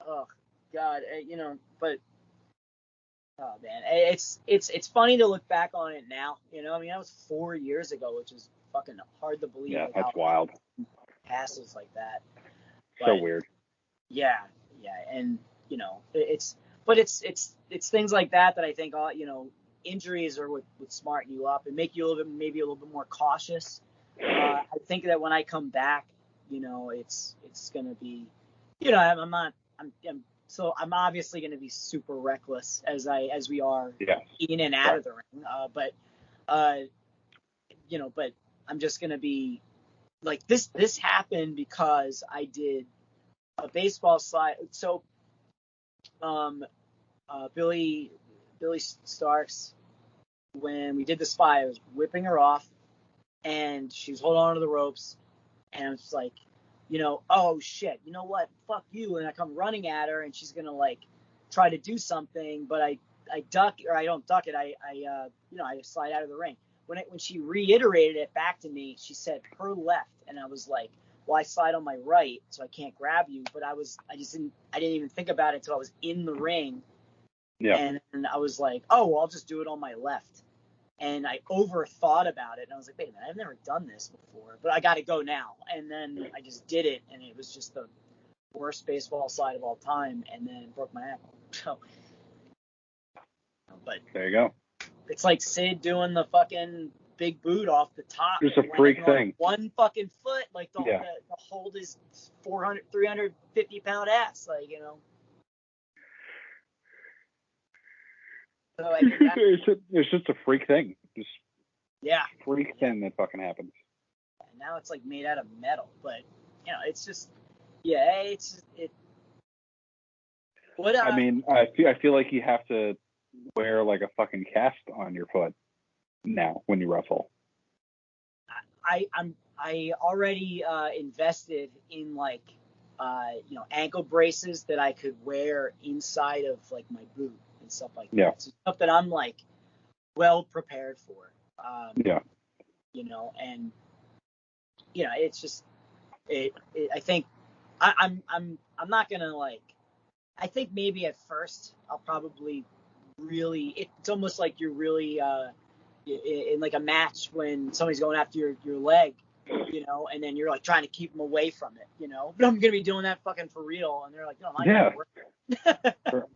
Oh God, but oh man, it's funny to look back on it now. I mean, that was 4 years ago, which is fucking hard to believe. Yeah, that's wild. Passes like that. So weird. Yeah, and it's things like that I think injuries are what would smarten you up and make you maybe a little bit more cautious. I think that when I come back, it's gonna be, I'm obviously gonna be super reckless as we are in and out of the ring. But I'm just gonna be like this happened because I did a baseball slide. So, Billy Starks, when we did the spy, I was whipping her off, and she was holding on to the ropes, and I was like, oh shit, you know what? Fuck you. And I come running at her, and she's gonna like try to do something, but I duck, or I don't duck it. I slide out of the ring. When she reiterated it back to me, she said her left, and I was like, well, I slide on my right, so I can't grab you. But I didn't even think about it until I was in the ring. Yeah. And I was like, oh, well, I'll just do it on my left. And I overthought about it, and I was like, wait a minute, I've never done this before, but I got to go now. And then I just did it, and it was just the worst baseball slide of all time, and then broke my ankle. So, but there you go. It's like Sid doing the fucking big boot off the top. It's a freak thing. One fucking foot, like the hold his 350-pound ass, like, So I mean, it's just a freak thing. Just freak thing that fucking happens. And now it's like made out of metal, but it's just it. What I mean, I feel like you have to wear like a fucking cast on your foot now when you wrestle. I already invested in like ankle braces that I could wear inside of like my boot and stuff like that. So stuff that I'm like well prepared for. And it's just I think I'm not gonna like. I think maybe at first I'll probably really. It's almost like you're really in like a match when somebody's going after your leg, and then you're like trying to keep them away from it, But I'm gonna be doing that fucking for real, and they're like, no, I'm not gonna work.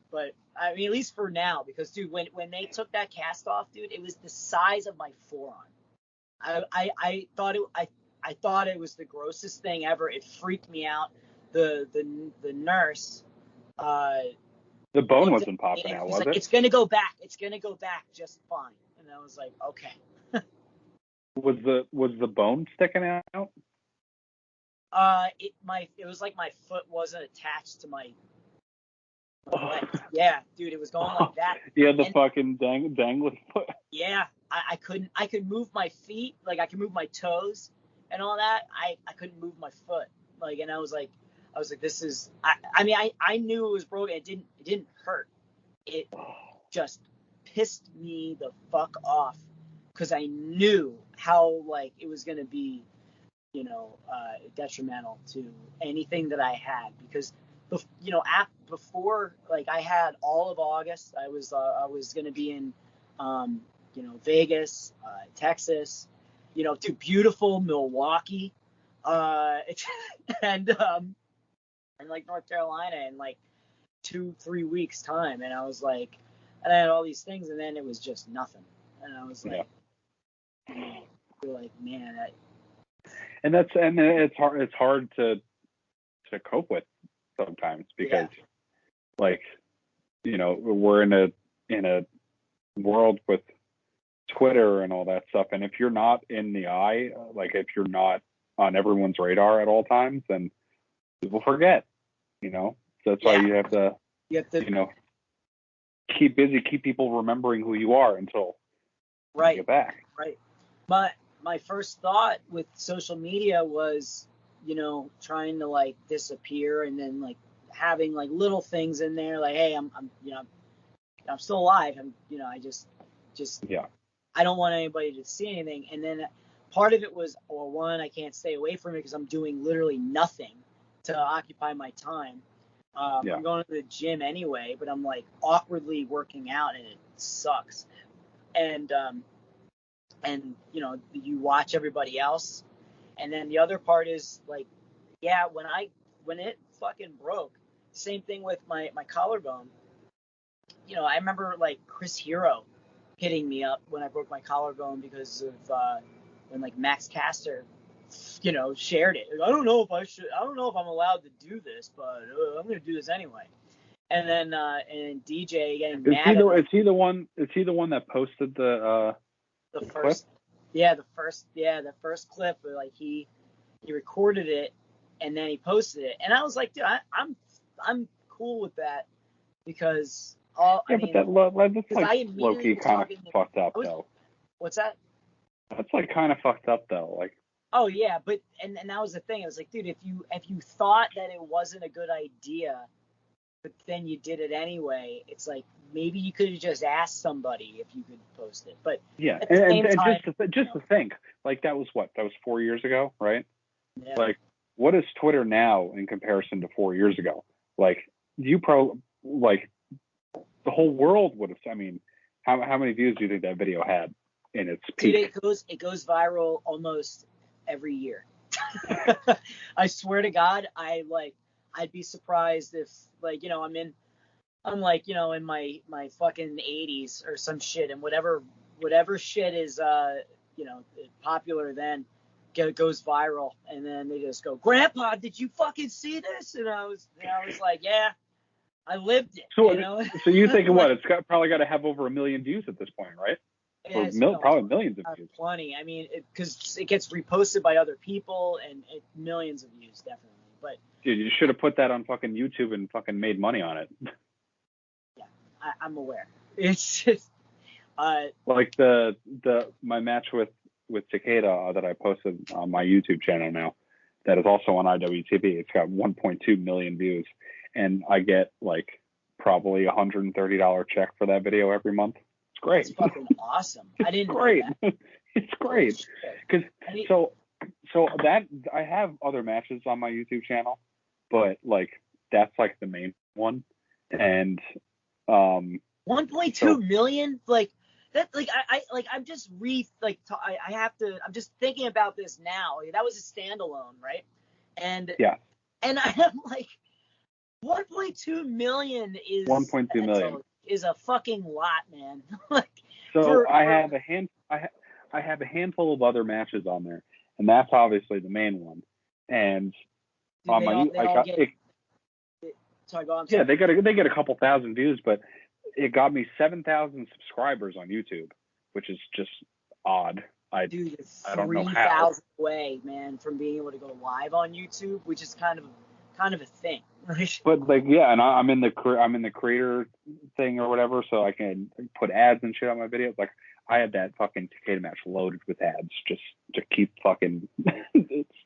But I mean, at least for now, because dude, when they took that cast off, dude, it was the size of my forearm. I thought it was the grossest thing ever. It freaked me out. The nurse. The bone wasn't popping out, was like, it? It's gonna go back. It's gonna go back just fine. And I was like, okay. Was the bone sticking out? It was like my foot wasn't attached to my leg. Yeah, dude, it was going like that. Yeah, the fucking dangly foot. Yeah, I couldn't. I could move my feet, like I could move my toes and all that. I couldn't move my foot, like, and I was like, this is. I mean, I knew it was broken. It didn't hurt. It just pissed me the fuck off because I knew how like it was gonna be, detrimental to anything that I had because. Before, like I had all of August, I was gonna be in, Vegas, Texas, to beautiful Milwaukee, and like North Carolina in like 2-3 weeks time, and I was like, and I had all these things, and then it was just nothing, and I was like, you're like, man, and it's hard to cope with. Sometimes because like we're in a world with Twitter and all that stuff, and if you're not in the eye, like if you're not on everyone's radar at all times, then people forget, so that's why you have to keep busy, keep people remembering who you are until you get back. My first thought with social media was trying to like disappear, and then like having like little things in there, like, hey, I'm still alive. I just I don't want anybody to see anything. And then part of it was, well, one, I can't stay away from it because I'm doing literally nothing to occupy my time. I'm going to the gym anyway, but I'm like awkwardly working out, and it sucks. And you watch everybody else. And then the other part is like, when it fucking broke, same thing with my collarbone. I remember like Chris Hero hitting me up when I broke my collarbone because of when like Max Caster, shared it. I don't know if I'm allowed to do this, but I'm gonna do this anyway. And then and DJ getting mad. Is he the one that posted the first? Clip? The first clip, like he recorded it, and then he posted it, and I was like, dude, I'm cool with that because that's like low-key kind of fucked up though. What's that? That's like kind of fucked up though. Like, oh yeah, but and that was the thing. I was like, dude, if you thought that it wasn't a good idea, but then you did it anyway, it's like maybe you could have just asked somebody if you could post it. But yeah, at the same time, just to think, like that was 4 years ago, right? Yeah. Like, what is Twitter now in comparison to 4 years ago? Like, like the whole world would have. I mean, how many views do you think that video had in its peak? Dude, it goes viral almost every year. I swear to God, I'd be surprised if, like, you know, I'm like, you know, in my fucking 80s or some shit, and whatever shit is you know, popular then goes viral, and then they just go, Grandpa, did you fucking see this? And I was like, yeah, I lived it. So, you know? So you thinking what? It's probably got to have over 1 million views at this point, right? Yeah, Probably millions of views. Plenty. I mean, because it gets reposted by other people, and millions of views, definitely. But dude, you should have put that on fucking YouTube and fucking made money on it. Yeah, I'm aware. It's just like my match with Takeda that I posted on my YouTube channel now, that is also on IWTV. It's got 1.2 million views, and I get like probably $130 check for that video every month. It's great. It's fucking awesome. I didn't great. know that. It's great. Because so that I have other matches on my YouTube channel, but like that's like the main one, and 1.2 million, like that, like I'm just I'm just thinking about this now. That was a standalone, right? And yeah, and I'm like, 1.2 million is 1.2 million is a fucking lot, man. Like, I have a handful of other matches on there, and that's obviously the main one. And on sorry, go on. Yeah, they get a couple thousand views, but it got me 7,000 subscribers on YouTube, which is just odd. I don't know how. 3,000 away, man, from being able to go live on YouTube, which is kind of a thing. But like, yeah, and I'm in the creator thing or whatever, so I can put ads and shit on my videos. Like, I had that fucking Takeda match loaded with ads just to keep fucking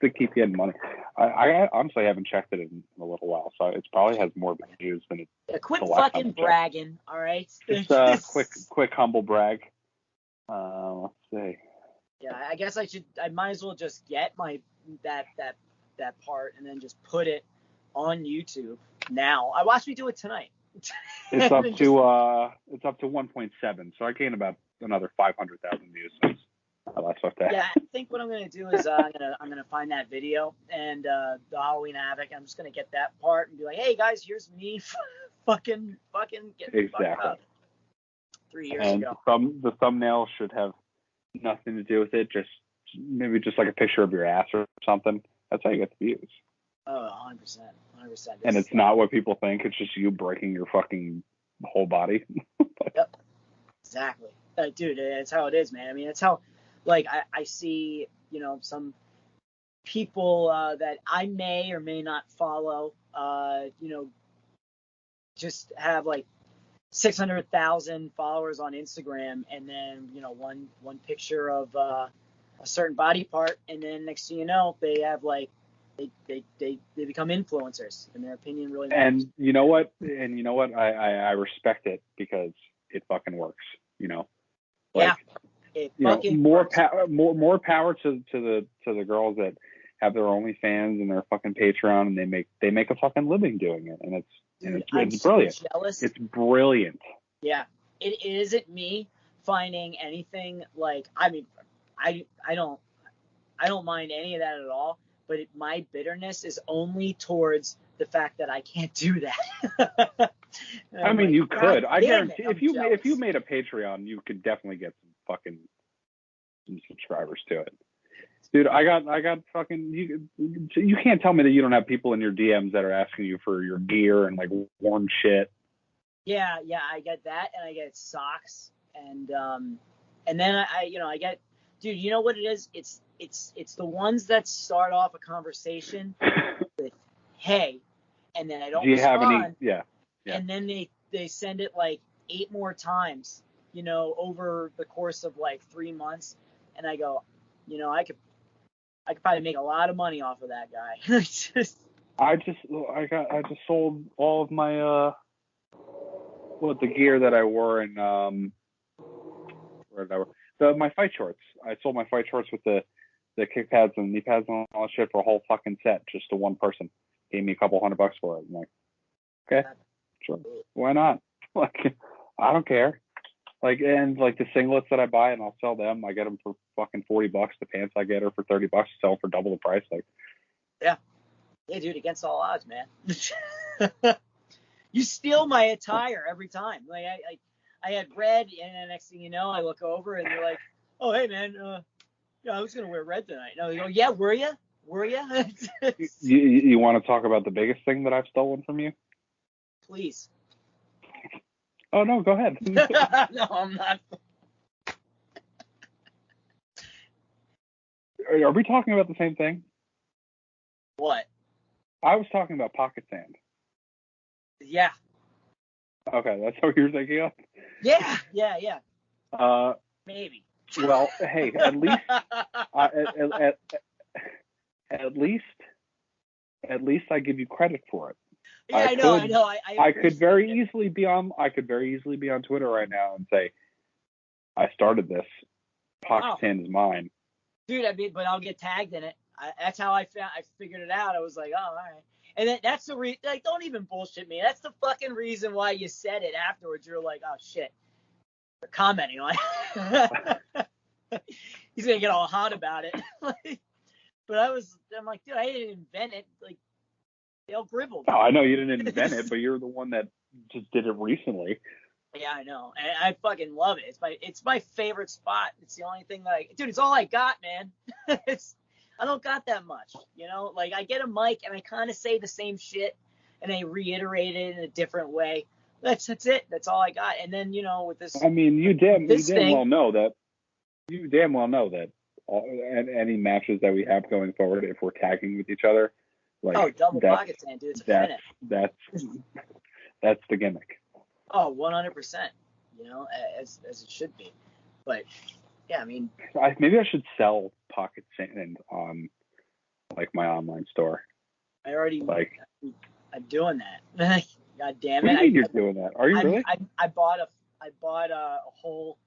to keep getting money. I honestly haven't checked it in a little while, so it probably has more views than it. Yeah, quit fucking bragging, all right? Just quick humble brag. Let's see. Yeah, I guess I might as well just get that part and then just put it on YouTube now. I watched me do it tonight. It's up to 1.7, so I gained about another 500,000 views since I last looked at. Yeah, I think what I'm gonna do is I'm gonna find that video and the Halloween Havoc. I'm just gonna get that part and be like, hey guys, here's me fucking getting fucked up 3 years ago. And the thumbnail should have nothing to do with it. Maybe just like a picture of your ass or something. That's how you get the views. Oh, 100%. And it's not what people think. It's just you breaking your fucking whole body. Yep. Exactly. Dude, that's how it is, man. I mean, that's how, like, I see, you know, some people that I may or may not follow, you know, just have like 600,000 followers on Instagram, and then, you know, one picture of a certain body part, and then next thing you know, they have like they become influencers, and their opinion really matters. And you know what? I respect it because it fucking works. You know. Like, yeah. It fucking works. More power to the girls that have their OnlyFans and their fucking Patreon, and they make a fucking living doing it, and it's brilliant. So jealous. It's brilliant. Yeah, it isn't me finding anything like. I mean, I don't mind any of that at all. But my bitterness is only towards the fact that I can't do that. I mean, you could. I guarantee if you made a Patreon, you could definitely get some subscribers to it. Dude, I got fucking you can't tell me that you don't have people in your DMs that are asking you for your gear and like worn shit. Yeah, I get that, and I get socks, and then I get, dude, you know what it is? it's the ones that start off a conversation with "Hey," and then I don't Do you have any? respond, Yeah. and then they send it like 8 more times, over the course of like 3 months, and I go, I could probably make a lot of money off of that guy. I just sold all of my the gear that I wore in where did I wear? My fight shorts. I sold my fight shorts with the kick pads and knee pads and all that shit for a whole fucking set just to one person. Gave me a couple $100 for it. I'm like, okay, sure, why not? Like, I don't care. Like, and like the singlets that I buy and I'll sell them. I get them for fucking $40. The pants I get are for $30. Sell for double the price. Like, yeah, dude, against all odds, man. You steal my attire every time. Like I had red, and the next thing you know, I look over and you're like, "Oh, hey, man, I was gonna wear red tonight." No, you go, "Yeah, were you? Were you?" you want to talk about the biggest thing that I've stolen from you? Please. Oh no, go ahead. No, I'm not. Are we talking about the same thing? What? I was talking about pocket sand. Yeah. Okay, that's what you're thinking of? Yeah. Maybe. Well, hey, at least, at least I give you credit for it. Yeah, I know. I could very easily be on Twitter right now and say, I started this. Pocket sand is mine. Dude, but I'll get tagged in it. That's how I figured it out. I was like, oh, all right. And that's the reason. Like, don't even bullshit me. That's the fucking reason why you said it afterwards. You're like, oh shit, they're commenting on it. He's gonna get all hot about it. But I'm like, dude, I didn't invent it. Like, they'll gribble. No, I know you didn't invent it, but you're the one that just did it recently. Yeah, I know, and I fucking love it. It's my favorite spot. It's the only thing that dude, it's all I got, man. I don't got that much, Like, I get a mic and I kind of say the same shit, and I reiterate it in a different way. That's it. That's all I got. And then with this. I mean, you damn well know that. You damn well know that any matches that we have going forward, if we're tagging with each other, like double pocket sand, dude. It's a finish. That's the gimmick. Oh, 100%. As it should be. But yeah, I mean, maybe I should sell pocket sand on like my online store. I already I'm doing that. God damn it! What do you mean you're doing that? Are you really? I bought a whole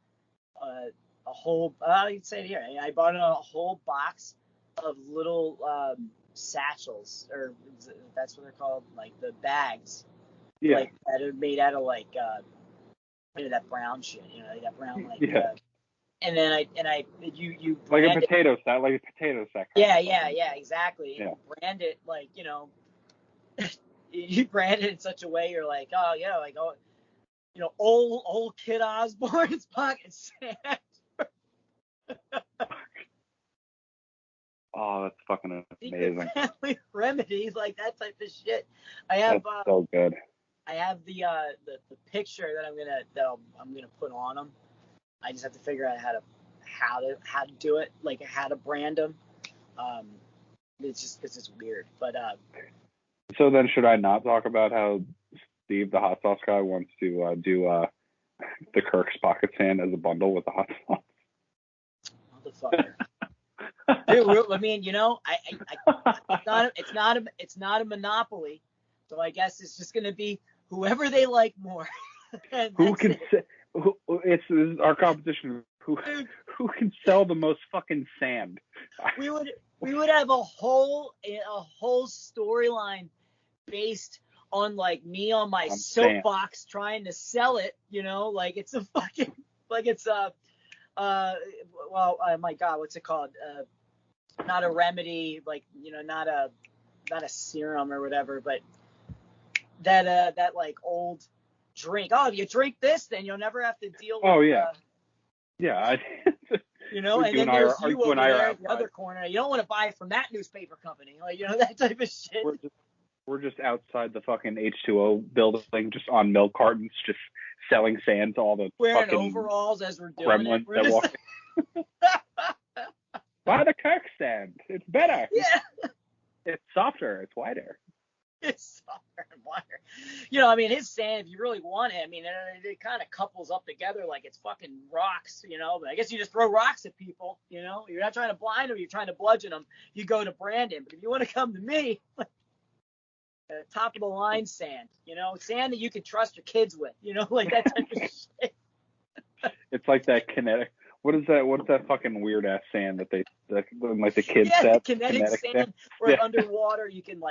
you'd say it here. I bought a whole box of little satchels, or that's what they're called, like the bags. Yeah. Like that are made out of like that brown shit, that brown and then you like a potato sack. Yeah, exactly. Yeah. You brand it like, you brand it in such a way you're like, oh yeah, like old Kid Osborne's pocket sand. Oh, that's fucking amazing. Family remedies, like that type of shit. I have that's so good. I have the picture that I'm gonna put on them. I just have to figure out how to do it, like how to brand them. It's just because it's weird, but So then, should I not talk about how Steve, the hot sauce guy, wants to do the Kirk's pocket sand as a bundle with the hot sauce? Motherfucker. Dude, I mean, it's not a monopoly, so I guess it's just gonna be whoever they like more. Who can? This is our competition. Who can sell the most fucking sand? We would have a whole storyline based on like me on my soapbox sand, trying to sell it. Like it's a fucking my God, what's it called? Not a remedy, like not a serum or whatever, but that like old drink. Oh, if you drink this, then you'll never have to deal with. Oh yeah, yeah. And then there's you over there in the other corner. You don't want to buy it from that newspaper company, like that type of shit. We're just outside the fucking H2O building, just on milk cartons, just selling sand to all the wearing fucking overalls as we're doing it. We're just... Buy the Kirk stand. It's better. Yeah. It's softer. It's wider. It's softer and wider. You know, I mean, his stand, if you really want it, I mean, it kind of couples up together like it's fucking rocks, you know. But I guess you just throw rocks at people, you know. You're not trying to blind them. You're trying to bludgeon them. You go to Brandon. But if you want to come to me, top of the line sand, you know, sand that you can trust your kids with, you know, like that type of shit. It's like that kinetic. What is that? What's that fucking weird ass sand that like the kids Yeah, set? the kinetic sand where underwater you can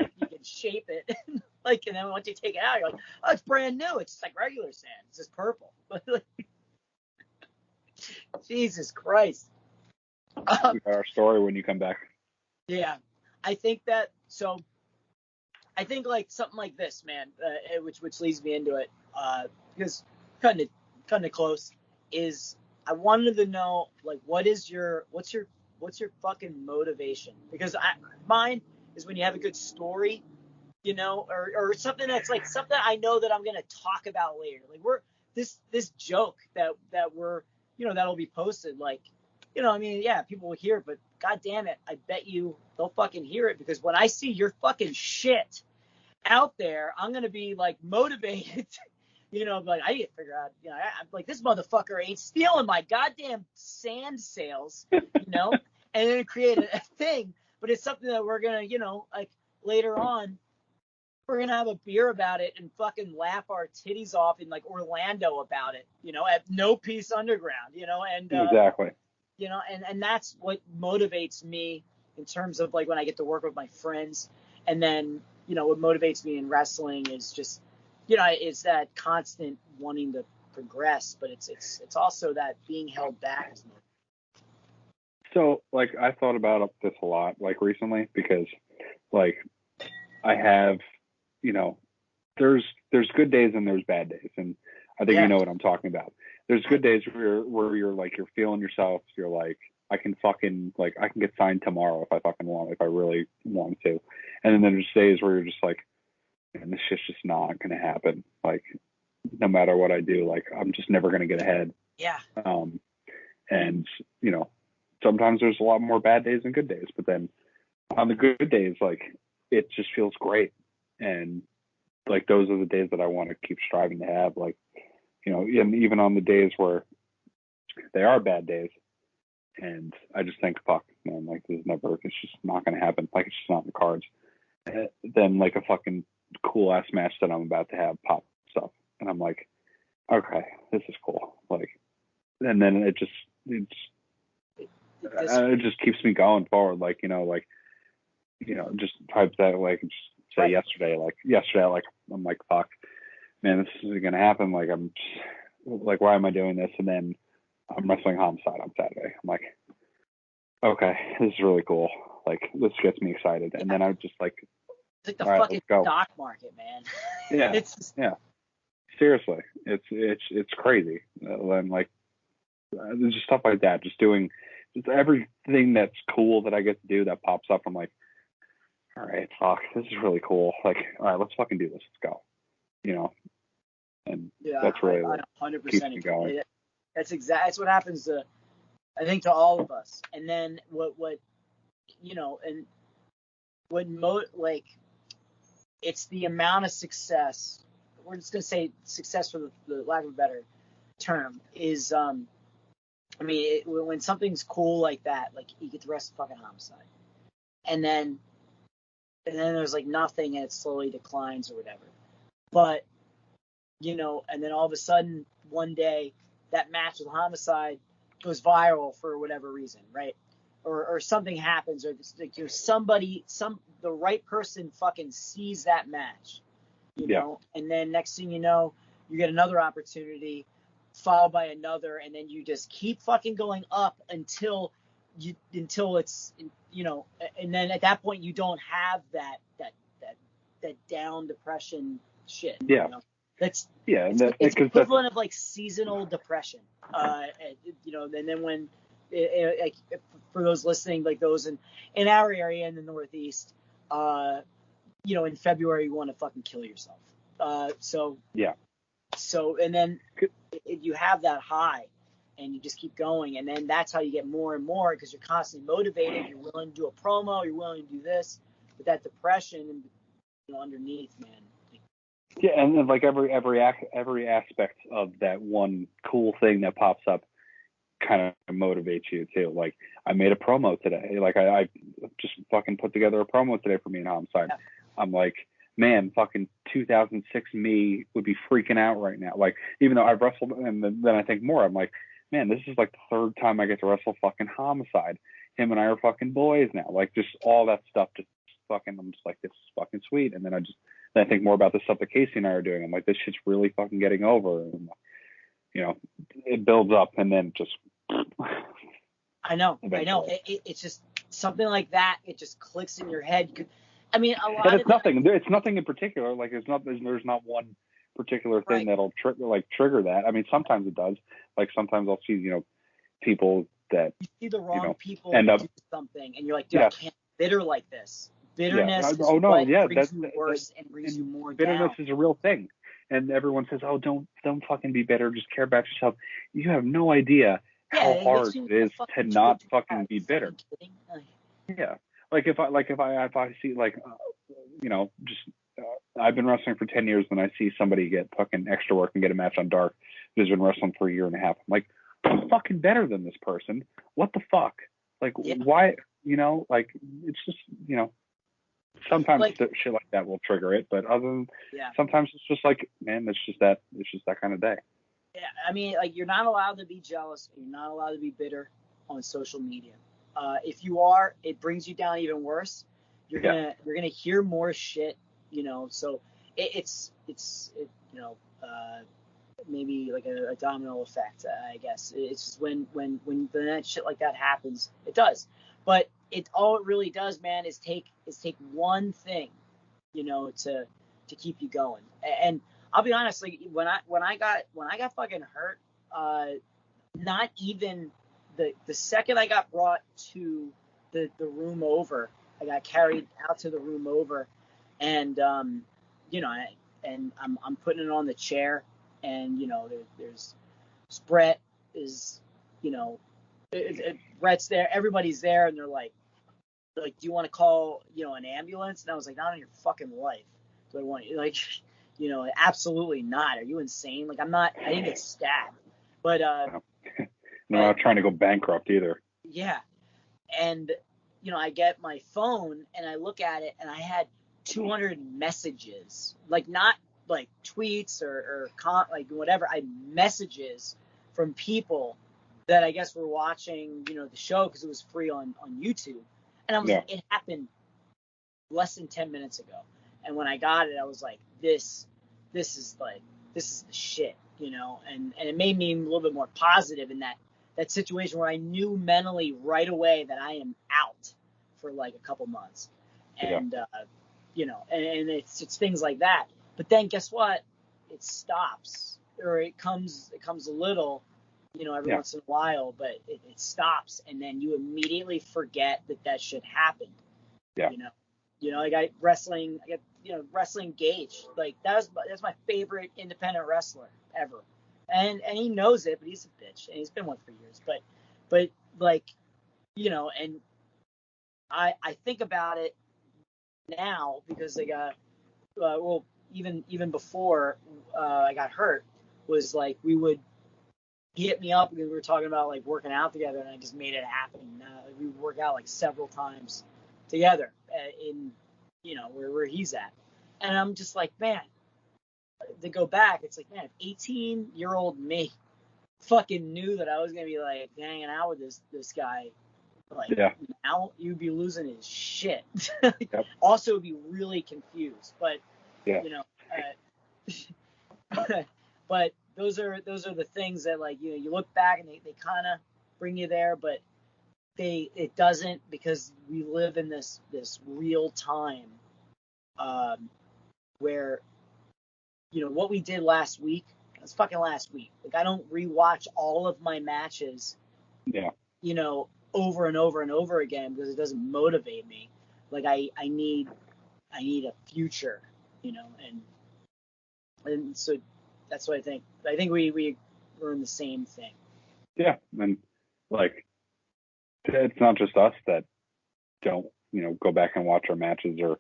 shape it, like, and then once you take it out, you're like, oh, it's brand new. It's like regular sand. It's just purple. Jesus Christ. We got our story when you come back. Yeah, I think that. So, I think like something like this, man, which leads me into it, because cutting it close is. I wanted to know, like, what's your fucking motivation? Because mine is when you have a good story, you know, or something that's like something I know that I'm gonna talk about later. Like this joke that we're, you know, that'll be posted. Like, you know, I mean, yeah, people will hear it, but god damn it, I bet you they'll fucking hear it, because when I see your fucking shit out there, I'm gonna be like motivated. You know, like I need to figure out, you know, I'm like, this motherfucker ain't stealing my goddamn sand sales, you know, and then create a thing. But it's something that we're gonna, you know, like later on, we're gonna have a beer about it and fucking laugh our titties off in like Orlando about it, you know, at No Peace Underground, you know, and Exactly. you know, and that's what motivates me in terms of like when I get to work with my friends, and then, you know, what motivates me in wrestling is just, you know, it's that constant wanting to progress, but it's also that being held back. So, like, I thought about this a lot, like, recently, because, like, I have, you know, there's good days and there's bad days, and I think you know what I'm talking about. There's good days where you're like, you're feeling yourself, you're like, I can get signed tomorrow if I fucking want, if I really want to. And then there's days where you're just like, and this shit's just not going to happen. Like, no matter what I do, like, I'm just never going to get ahead. Yeah. And, you know, sometimes there's a lot more bad days than good days, but then on the good days, like, it just feels great. And, like, those are the days that I want to keep striving to have. Like, you know, and even on the days where they are bad days, and I just think, fuck, man, like, it's just not going to happen. Like, it's just not in the cards. Then, like, a fucking cool ass match that I'm about to have pops up, and I'm like, okay, this is cool. Like, and then it just keeps me going forward. Like, just type that, like, just say right. yesterday, I'm like, fuck, man, this isn't gonna happen. Like, I'm just, like, why am I doing this? And then I'm wrestling Homicide on Saturday. I'm like, okay, this is really cool. Like, this gets me excited. And then I'm just like, it's like the fucking stock market, man. Yeah. Yeah. Seriously. It's crazy. And like, there's just stuff like that. Just doing just everything that's cool that I get to do that pops up. I'm like, all right, fuck, this is really cool. Like, all right, let's fucking do this. Let's go. You know? And that's really what 100% keeps me going. That's what happens to, I think, to all of us. And then what you know, and like, it's the amount of success. We're just gonna say success for the lack of a better term is. I mean, when something's cool like that, like you get the rest of fucking Homicide, and then there's like nothing, and it slowly declines or whatever. But, you know, and then all of a sudden one day that match with Homicide goes viral for whatever reason, right? Or something happens, or like, you know, the right person fucking sees that match, you know, and then next thing you know, you get another opportunity, followed by another, and then you just keep fucking going up until it's, you know, and then at that point you don't have that down depression shit. Yeah. You know? It's equivalent of like seasonal depression, you know, and then when. Like, for those listening, like those in our area in the Northeast, you know, in February you want to fucking kill yourself. So and then you have that high, and you just keep going. And then that's how you get more and more, because you're constantly motivated. You're willing to do a promo. You're willing to do this. But that depression, underneath, man. Yeah, and then like every aspect of that one cool thing that pops up kind of motivates you too. Like, I made a promo today. Like, I just fucking put together a promo today for me and Homicide. Yeah. I'm like, man, fucking 2006 me would be freaking out right now. Like, even though I've wrestled, and then I think more, I'm like, man, this is like the third time I get to wrestle fucking Homicide. Him and I are fucking boys now. Like, just all that stuff, just fucking, I'm just like, this is fucking sweet. And then I think more about the stuff that Casey and I are doing. I'm like, this shit's really fucking getting over. And, it builds up and then just. I know. It's just something like that. It just clicks in your head. I mean, a lot. And it's nothing. It's nothing in particular. Like, there's not one particular thing that'll trigger that. I mean, sometimes it does. Like, sometimes I'll see people that you see the wrong people end up do something, and you're like, dude, I can't be bitter like this. Bitterness is what brings you worse and brings you more bitterness down. Is a real thing. And everyone says, oh, don't fucking be bitter. Just care about yourself. You have no idea how hard it is to not fucking be bitter. Yeah. Like, if I see, like, I've been wrestling for 10 years, and I see somebody get fucking extra work and get a match on Dark who's been wrestling for a year and a half. I'm like, I'm fucking better than this person. What the fuck? Like, why, like, it's just, sometimes like, shit like that will trigger it, but other than sometimes it's just like, man, it's just that kind of day. Yeah, I mean, like, you're not allowed to be jealous. You're not allowed to be bitter on social media. If you are, it brings you down even worse. You're gonna hear more shit, So it's maybe like a domino effect, I guess. It's just when that shit like that happens, it does. But all it really does, man, is take one thing, to keep you going. And I'll be honest, like, when I got fucking hurt, not even the second I got brought to the room over, I got carried out to the room over, and and I'm putting it on the chair, and there's Brett is, Brett's there, everybody's there, and they're like, do you want to call an ambulance? And I was like, not on your fucking life. Do I want you, like, absolutely not. Are you insane? Like, I didn't get stabbed, but no, I'm not trying to go bankrupt either. Yeah, and I get my phone and I look at it, and I had 200 messages, like, not like tweets or like whatever. I messages from people that I guess were watching the show because it was free on YouTube. And I was like, it happened less than 10 minutes ago. And when I got it, I was like, this is the shit, and it made me a little bit more positive in that situation where I knew mentally right away that I am out for like a couple months. And, and it's things like that. But then guess what? It stops, or it comes a little, every once in a while, but it stops, and then you immediately forget that shit happened. Yeah. I got wrestling Gage. Like, that's my favorite independent wrestler ever. And he knows it, but he's a bitch, and he's been one for years. But like, and I think about it now because they got even before I got hurt, was like, we would hit me up because we were talking about like working out together, and I just made it happen. We would work out like several times together in where he's at, and I'm just like, man, to go back, it's like, man, 18-year-old me fucking knew that I was gonna be like hanging out with this guy. Like, now you'd be losing his shit. Also be really confused, but but those are the things that, like, you look back and they kind of bring you there, but it doesn't, because we live in this real time where what we did last week. It's fucking last week. Like, I don't rewatch all of my matches. Over and over and over again, because it doesn't motivate me. Like, I need a future, and so that's what I think. I think we're in the same thing. Yeah, and like it's not just us that don't, go back and watch our matches or,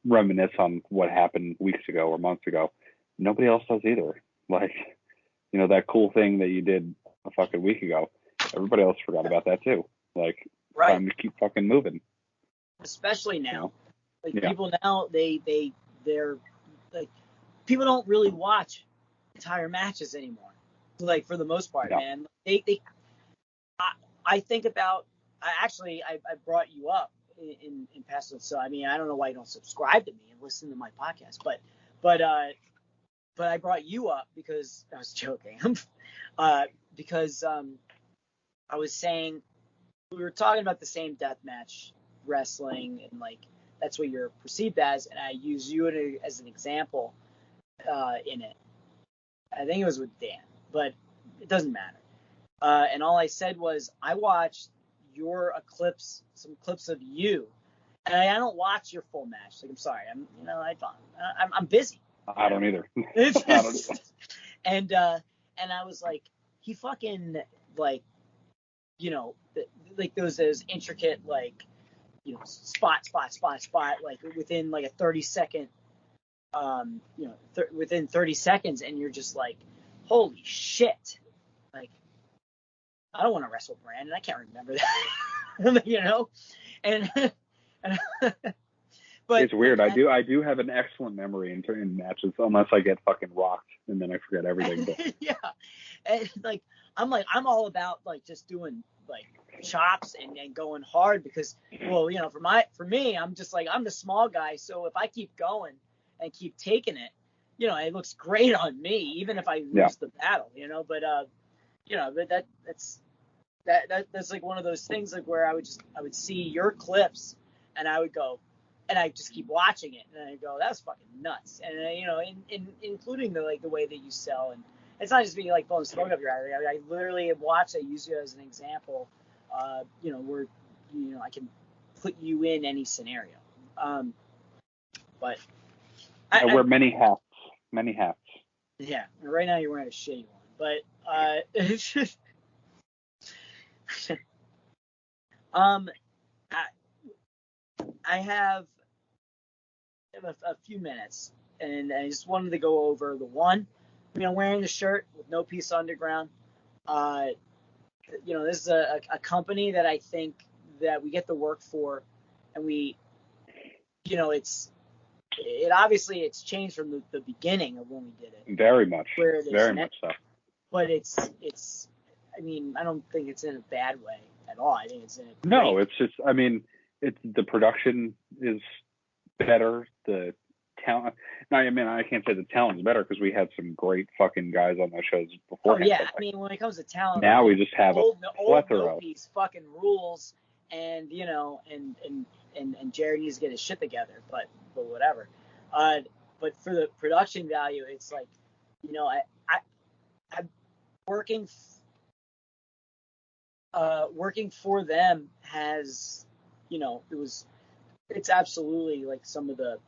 reminisce on what happened weeks ago or months ago. Nobody else does either. Like, that cool thing that you did a fucking week ago, everybody else forgot about that too. Like, Right. time to keep fucking moving. Especially now. Like, Yeah. people now, they're like, people don't really watch entire matches anymore. Like, for the most part, No. man. I think about, I brought you up in past, so I mean, I don't know why you don't subscribe to me and listen to my podcast, but I brought you up because I was joking, because I was saying we were talking about the same deathmatch wrestling, and like that's what you're perceived as, and I use you as an example in it. I think it was with Dan, but it doesn't matter. And all I said was I watched some clips of you, and I don't watch your full match. Like, I'm sorry, I'm busy. I don't either. And I was like, he fucking like, like those intricate like, spot, like within like a 30-second, within 30 seconds, and you're just like, holy shit, like, I don't want to wrestle Brandon. I can't remember that, and but it's weird. I do have an excellent memory in matches, unless I get fucking rocked and then I forget everything. But. Yeah, and I'm all about like just doing like chops and going hard because, well, for me, I'm just like, I'm the small guy, so if I keep going and keep taking it, it looks great on me, even if I lose the battle, but but that's like one of those things like where I would see your clips and I would go, and I just keep watching it and I go, that's fucking nuts. And including the way that you sell, and it's not just me like blowing smoke up your eye. I literally have watched. I use you as an example. Where I can put you in any scenario. But I wear many hats. Many hats. Yeah. Right now you're wearing a shitty one, but it's just. I have a few minutes, and I just wanted to go over the one, wearing the shirt with No Peace Underground. This is a company that I think that we get to work for, and it's changed from the beginning of when we did it. Very much. Where it is very much so. But it's I mean, I don't think it's in a bad way at all. I think it's in a great. No, it's just, I mean, the production is better. The talent. No, I mean, I can't say the talent is better because we had some great fucking guys on those shows before. Oh yeah, I mean, when it comes to talent, now we just have old plethora. Piece fucking rules, and and Jared needs to get his shit together, but whatever. But for the production value, it's like, I'm working for them has, it's absolutely like some of the,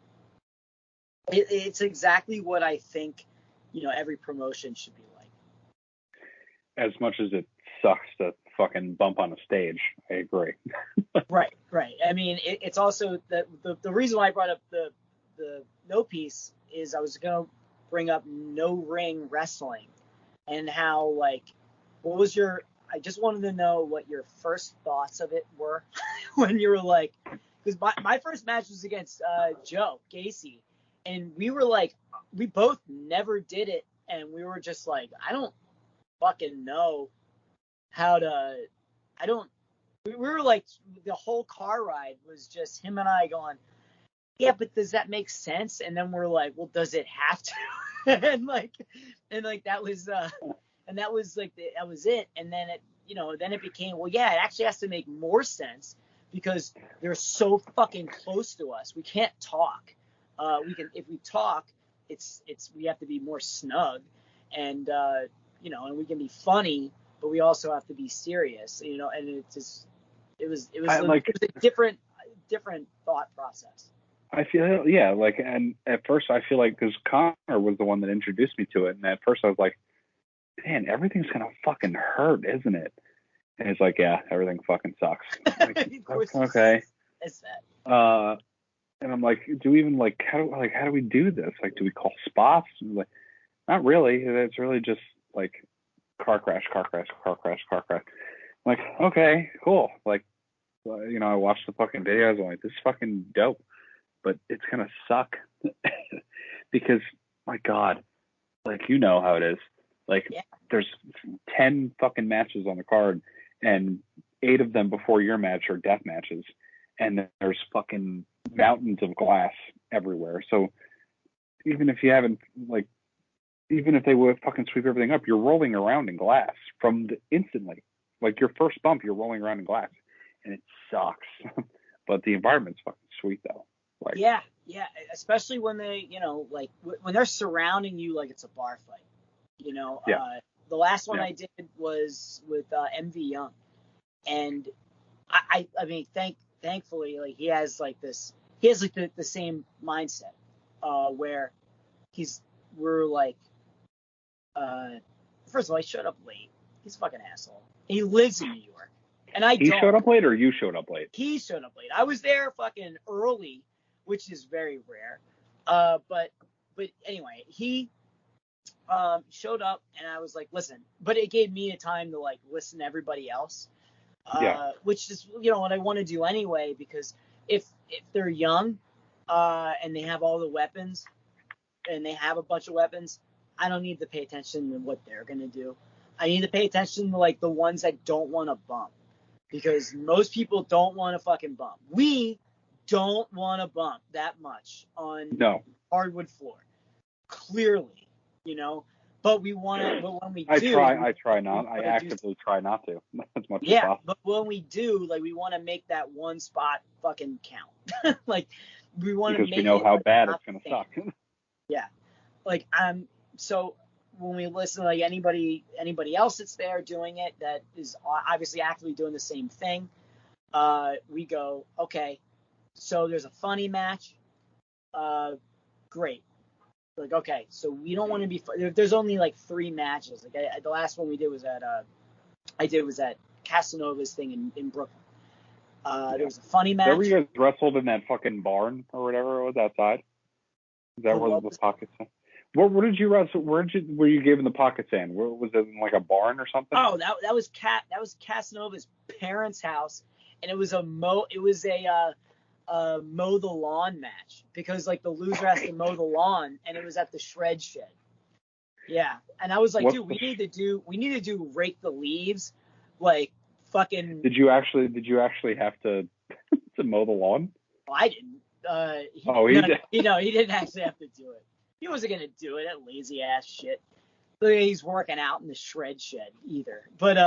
it's exactly what I think, every promotion should be like. As much as it sucks to fucking bump on a stage, I agree. Right. I mean, it's also the reason why I brought up the no piece is I was going to bring up no ring wrestling and how, like, I just wanted to know what your first thoughts of it were when you were like, because my first match was against Joe Gacy, and we were like, we both never did it, and we were just like, I don't fucking know how to, we were like, the whole car ride was just him and I going, yeah, but does that make sense? And then we're like, well, does it have to? and that was and that was like that was it. And then it became, well, yeah, it actually has to make more sense because they're so fucking close to us. We can't talk. If we talk, it's we have to be more snug, and and we can be funny, but we also have to be serious. And it was a different thought process. I feel, and at first I feel like, because Connor was the one that introduced me to it, and at first I was like, man, everything's gonna fucking hurt, isn't it? And he's like, yeah, everything fucking sucks. Like, Of course okay. It's that. And I'm like, do we even how do we do this? Like, do we call spots? Like, not really. It's really just like car crash, car crash, car crash, car crash. I'm like, okay, cool. Like, I watched the fucking videos. I'm like, this is fucking dope, but it's gonna suck because, my God, like, how it is. Like, there's 10 fucking matches on the card, and 8 of them before your match are death matches, and there's fucking mountains of glass everywhere. So even if they would fucking sweep everything up, you're rolling around in glass instantly. Like, your first bump, you're rolling around in glass, and it sucks. But the environment's fucking sweet, though. Like, yeah, especially when they, when they're surrounding you like it's a bar fight. The last one I did was with MV Young, and I mean, thankfully, like, he has the same mindset, where we're like, first of all, he showed up late. He's a fucking asshole. He lives in New York, and I don't. He showed up late, or you showed up late? He showed up late. I was there fucking early, which is very rare. But anyway, he showed up, and I was like, listen, but it gave me a time to like listen to everybody else, which is what I want to do anyway, because if they're young, and they have all the weapons, and they have a bunch of weapons, I don't need to pay attention to what they're gonna do. I need to pay attention to like the ones that don't want to bump, because most people don't want to fucking bump. We don't want to bump that much on hardwood floor, clearly, but we want to. But when we do, I try not. I actively try not to as much as possible. But when we do, like, we want to make that one spot fucking count. Like, we want to make, because we know how bad it's gonna suck. Yeah, like, so when we listen to like anybody else that's there doing it that is obviously actively doing the same thing, we go, okay, so there's a funny match, great. Like, okay, so we don't want to be. There's only like 3 matches. Like, the last one we did was at Casanova's thing in Brooklyn. There was a funny match. Remember you guys wrestled in that fucking barn or whatever it was outside? Is that where the pocket sand? Where did you wrestle? Were you given the pocket sand? Was it in like a barn or something? Oh, that was Casanova's parents' house, and it was a mow the lawn match, because like the loser has to mow the lawn, and it was at the shred shed. Yeah, and I was like, dude, we need to do rake the leaves, like, fucking. Did you actually have to mow the lawn? Well, I didn't. He did. He didn't actually have to do it. He wasn't gonna do it. That lazy ass shit. He's working out in the shred shed either. But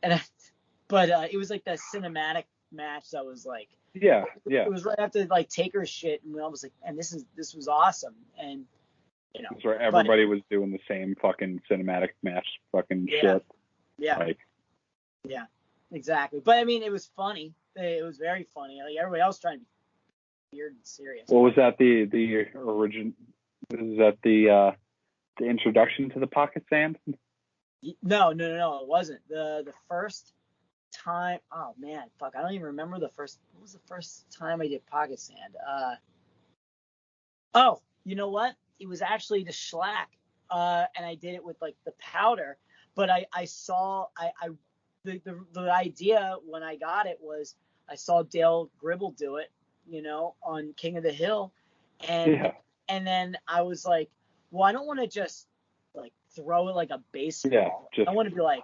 it was like that cinematic match that was like. Yeah. It was right after like Taker's shit, and I was like, and this was awesome, and That's where everybody was doing the same fucking cinematic match fucking shit. Yeah. Like. Yeah. Exactly. But I mean, it was funny. It was very funny. Like, everybody else trying to be weird and serious. Well, was that the origin? Is that the introduction to the pocket sand? No, it wasn't. The first time, oh man, fuck, I don't even remember what was the first time I did pocket sand? Oh, you know what? It was actually the shellac, and I did it with like the powder, but I saw the idea when I got it was I saw Dale Gribble do it, on King of the Hill, and then I was like, well, I don't want to just like throw it like a baseball. I want to be like,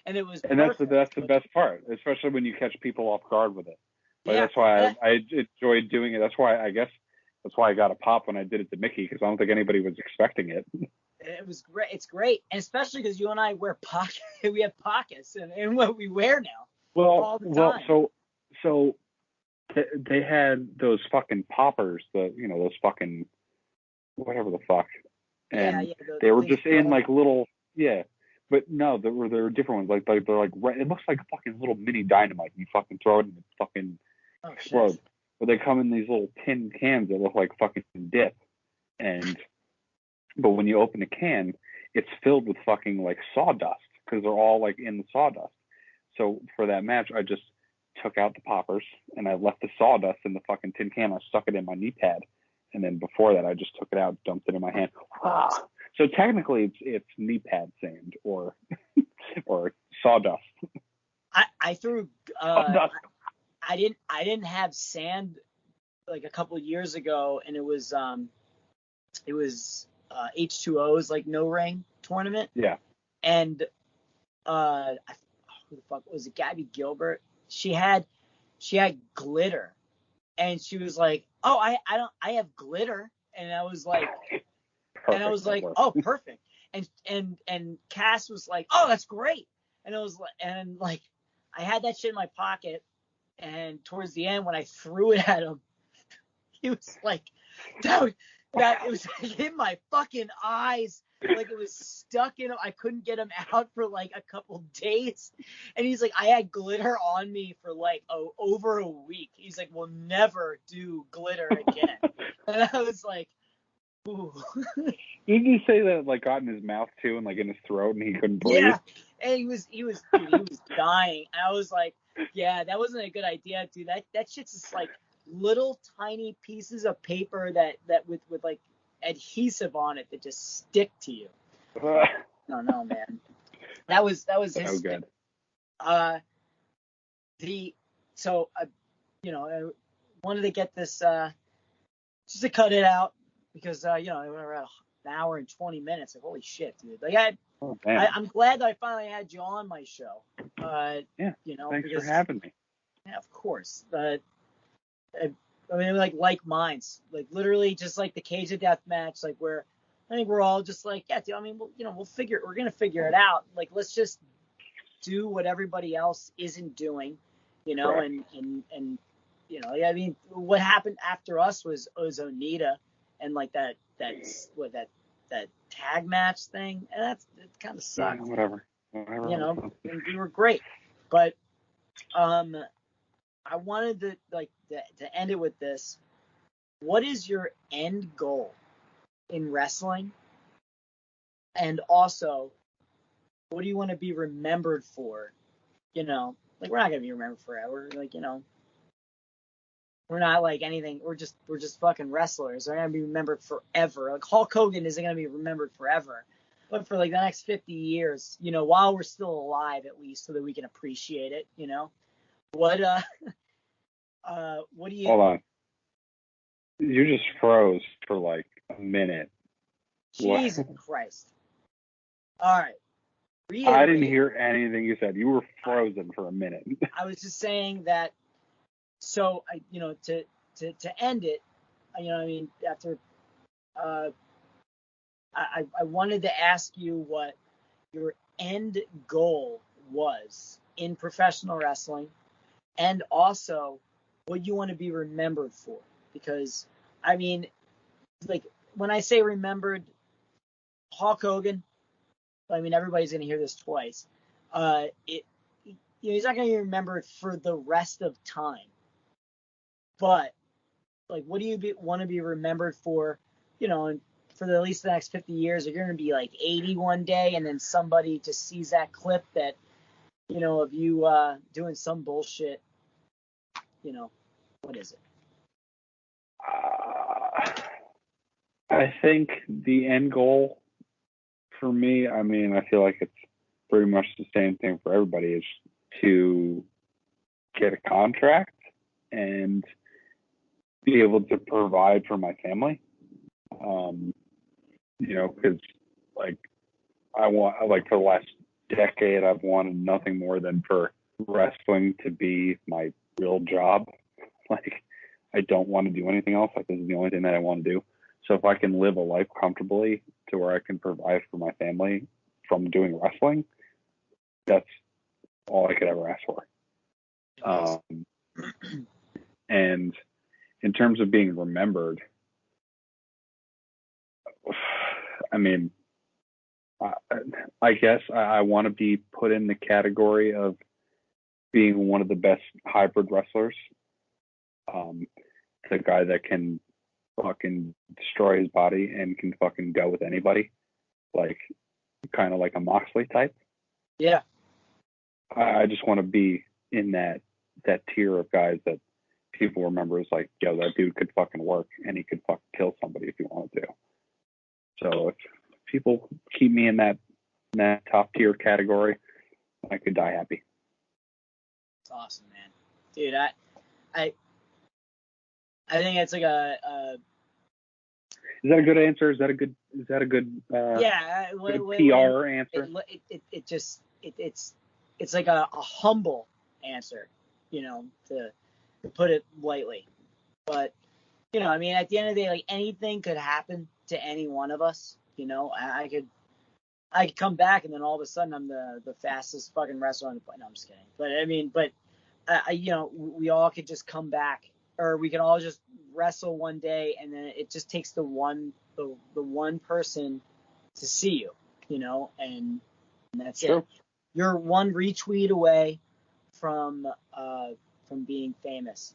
and it was. And that's the best part, especially when you catch people off guard with it. But that's why I enjoyed doing it. That's why I got a pop when I did it to Mickey, because I don't think anybody was expecting it. It was great. It's great, and especially because you and I wear pockets. We have pockets, and what we wear now. All the time. So they had those fucking poppers, those fucking whatever the fuck, and they were just in like little but no, there were different ones. Like they're like it looks like a fucking little mini dynamite. You fucking throw it and it fucking explodes. But they come in these little tin cans that look like fucking dip, and But when you open a can, it's filled with fucking like sawdust because they're all like in the sawdust. So for that match, I just took out the poppers and I left the sawdust in the fucking tin can. I stuck it in my knee pad, and then before that, I just took it out, dumped it in my hand. So technically, it's knee pad sand or sawdust. I threw. Sawdust. I didn't have sand like a couple of years ago, and it was H2O's like no ring tournament. Yeah. And who the fuck was it? Gabby Gilbert. She had glitter, and she was like, "Oh, I have glitter," and I was like, "Oh, perfect." And Cass was like, "Oh, that's great," and it was like I had that shit in my pocket, and towards the end when I threw it at him, he was like, that it was like in my fucking eyes, like it was stuck in him. I couldn't get him out for like a couple days, and he's like, I had glitter on me for like over a week. He's like, we'll never do glitter again. And I was like, ooh. Didn't he say that it like got in his mouth too and like in his throat and he couldn't breathe? Yeah, and he was dying. And I was like, yeah, that wasn't a good idea, dude. That shit's just like little tiny pieces of paper that with like adhesive on it that just stick to you. I don't know, man. That was his good. I wanted to get this just to cut it out because we're at an hour and 20 minutes. Like, holy shit, dude. Like I'm glad that I finally had you on my show. Yeah. Thanks because, for having me. Yeah, of course. I mean, like minds, like literally just like the cage of death match, like where I think we're all just like, yeah, dude, I mean, we're going to figure it out. Like, let's just do what everybody else isn't doing, Correct. and I mean, what happened after us was Onita and like that tag match thing. And it kind of sucked. Yeah, whatever. And we were great, but, I wanted to end it with this. What is your end goal in wrestling? And also, what do you want to be remembered for? Like, we're not going to be remembered forever. Like, we're not like anything. We're just fucking wrestlers. We're going to be remembered forever. Like, Hulk Hogan isn't going to be remembered forever. But for like the next 50 years, while we're still alive at least, so that we can appreciate it, what do you... Hold on. You just froze for like a minute. Jesus Christ. All right. I didn't hear anything you said. You were frozen for a minute. I was just saying that, so, to end it, I mean, after, I wanted to ask you what your end goal was in professional wrestling, and also what you want to be remembered for. Because, I mean, like, when I say remembered, Hulk Hogan, I mean, everybody's going to hear this twice. He's not going to be remembered for the rest of time. But, like, what do you want to be remembered for, and for at least the next 50 years? You're going to be, like, 80 one day, and then somebody just sees that clip that, of you doing some bullshit. What is it? I think the end goal for me, I mean, I feel like it's pretty much the same thing for everybody, is to get a contract and be able to provide for my family. Because like for the last decade, I've wanted nothing more than for wrestling to be my real job. Like, I don't want to do anything else. Like, this is the only thing that I want to do. So if I can live a life comfortably to where I can provide for my family from doing wrestling, that's all I could ever ask for. And in terms of being remembered, I mean, I guess I want to be put in the category of being one of the best hybrid wrestlers. The guy that can fucking destroy his body and can fucking go with anybody, like kind of like a Moxley type. Yeah. I just want to be in that tier of guys that people remember as like, yo, that dude could fucking work and he could fucking kill somebody if he wanted to. So if people keep me in that top tier category, I could die happy. It's awesome, man. Dude, I think it's like a Is that a good answer? Is that a good yeah, good PR answer? It's like a humble answer, you know, to put it lightly. But, you know, I mean, at the end of the day, like, anything could happen to any one of us. You know, I could come back and then all of a sudden I'm the fastest fucking wrestler on the planet. No, I'm just kidding. But I mean, you know, we all could just come back, or we can all just wrestle one day, and then it just takes the one person to see you, you know, and that's True. it. You're one retweet away from being famous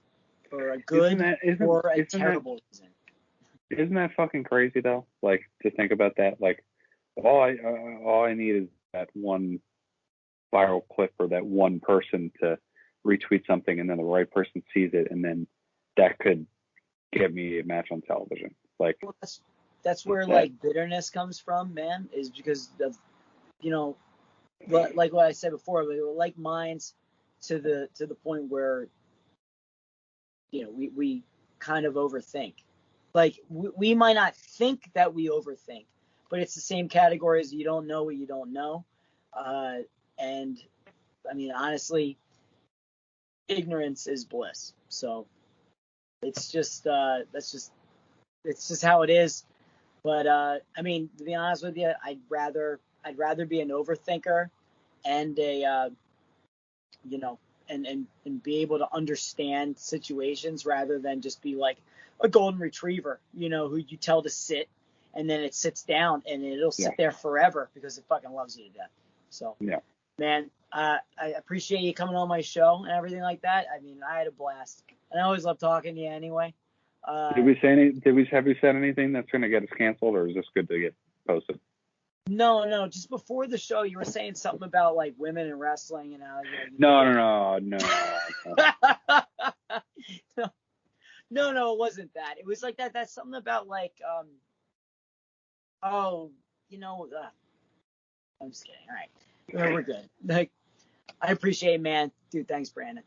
for a good or a terrible reason. Isn't that fucking crazy though? Like, to think about that. Like, all I need is that one viral clip or that one person to retweet something, and then the right person sees it, and then that could get me a match on television. Like, well, that's where like bitterness comes from, man. Is because of, you know, like what I said before, like minds to the point where, you know, we kind of overthink. Like we might not think that we overthink, but it's the same category as you don't know what you don't know. And I mean, honestly, ignorance is bliss. So it's just it's just how it is. But I mean, to be honest with you, I'd rather be an overthinker and a you know, and be able to understand situations rather than just be like a golden retriever, you know, who you tell to sit and then it sits down and it'll sit there forever because it fucking loves you to death. So, man, I appreciate you coming on my show and everything like that. I mean, I had a blast, and I always love talking to you anyway. Have we said anything that's going to get us canceled, or is this good to get posted? No. Just before the show, you were saying something about like women in wrestling and how. No. No, it wasn't that. It was like that. That's something about like, you know, I'm just kidding. All right, we're good. Like, I appreciate it, man. Dude, thanks, Brandon.